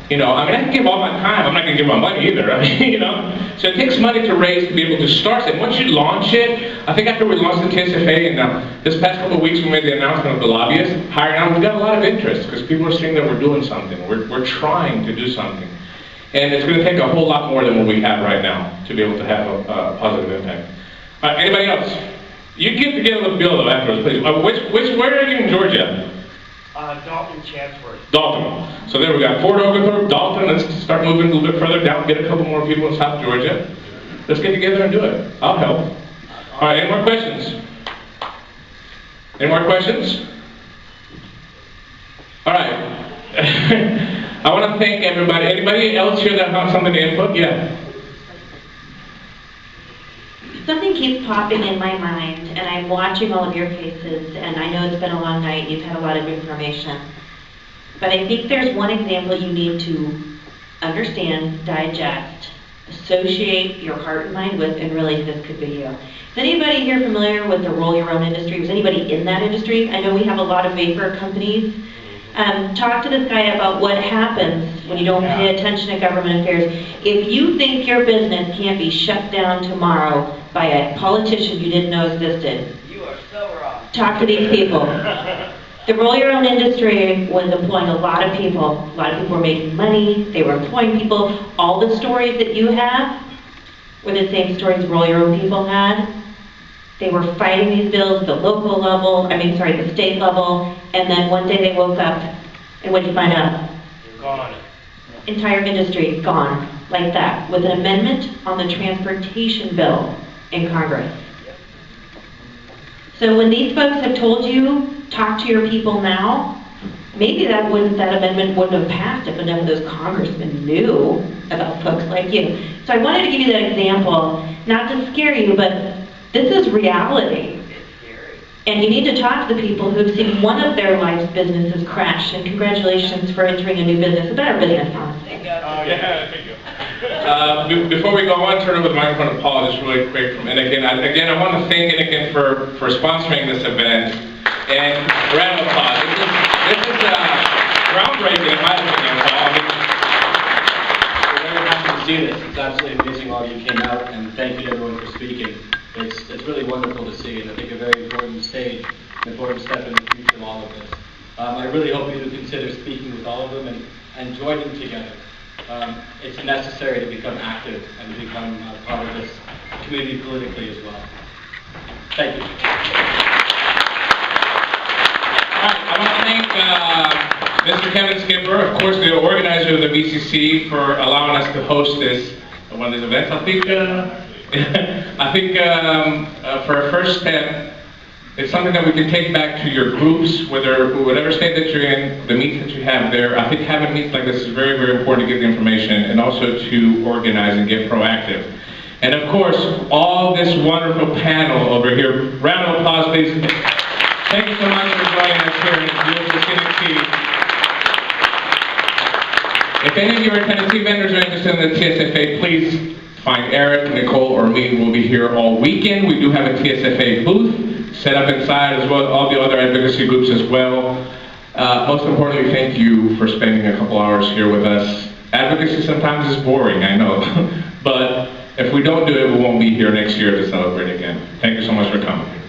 You know, I mean, I can give all my time. I'm not going to give my money either. I mean, you know, so it takes money to raise to be able to start it. Once you launch it, I think after we launched the TSFA, and this past couple of weeks we made the announcement of the lobbyists hiring out, we got a lot of interest because people are seeing that we're doing something. We're trying to do something, and it's going to take a whole lot more than what we have right now to be able to have a positive impact. All right, anybody else? You get together with Bill though afterwards, please. Where are you in Georgia? Dalton, Chatsworth. Dalton. So there we got Fort Oglethorpe, Dalton. Let's start moving a little bit further down, get a couple more people in South Georgia. Let's get together and do it. I'll help. All right, any more questions? Any more questions? All right. I want to thank everybody. Anybody else here that has something to input? Yeah. Something keeps popping in my mind, and I'm watching all of your faces, and I know it's been a long night, you've had a lot of information. But I think there's one example you need to understand, digest, associate your heart and mind with, and really this could be you. Is anybody here familiar with the roll your own industry? Was anybody in that industry? I know we have a lot of vapor companies. Talk to this guy about what happens when you don't pay attention to government affairs. If you think your business can't be shut down tomorrow by a politician you didn't know existed, You are so wrong. talk to these people. The roll your own industry was employing a lot of people. A lot of people were making money. They were employing people. All the stories that you have were the same stories roll your own people had. They were fighting these bills at the local level, the state level, and then one day they woke up, and what did you find out? Gone. Entire industry gone, like that, with an amendment on the transportation bill in Congress. So when these folks have told you, talk to your people now, maybe that amendment wouldn't have passed if none of those congressmen knew about folks like you. So I wanted to give you that example, not to scare you, but this is reality. And you need to talk to the people who have seen one of their life's businesses crash. And congratulations for entering a new business, a better business, honestly. Thank you. Before we go, I want to turn over the microphone to Paul just really quick from Inaugural. Again, I want to thank Inaugural for sponsoring this event. And round of applause. This is groundbreaking in my opinion, Paul. We're very happy to see this. It's absolutely amazing all of you came out, and thank you to everyone for speaking. It's really wonderful to see, and I think a very important stage, an important step in the future of all of this. I really hope you consider speaking with all of them and joining together. It's necessary to become active and to become part of this community politically as well. Thank you. All right, I want to thank Mr. Kevin Skipper, of course, the organizer of the VCC, for allowing us to host one of these events. I think for a first step, it's something that we can take back to your groups, whatever state that you're in, the meets that you have there. I think having meets like this is very, very important to get the information and also to organize and get proactive. And of course, all this wonderful panel over here. Round of applause, please. Thank you so much for joining us here in beautiful Tennessee. If any of you are Tennessee vendors are interested in the TSFA, please find Eric, Nicole, or me. We'll be here all weekend. We do have a TSFA booth. set up inside, as well as all the other advocacy groups as well. Most importantly, thank you for spending a couple hours here with us. Advocacy sometimes is boring, I know, but if we don't do it, we won't be here next year to celebrate again. Thank you so much for coming.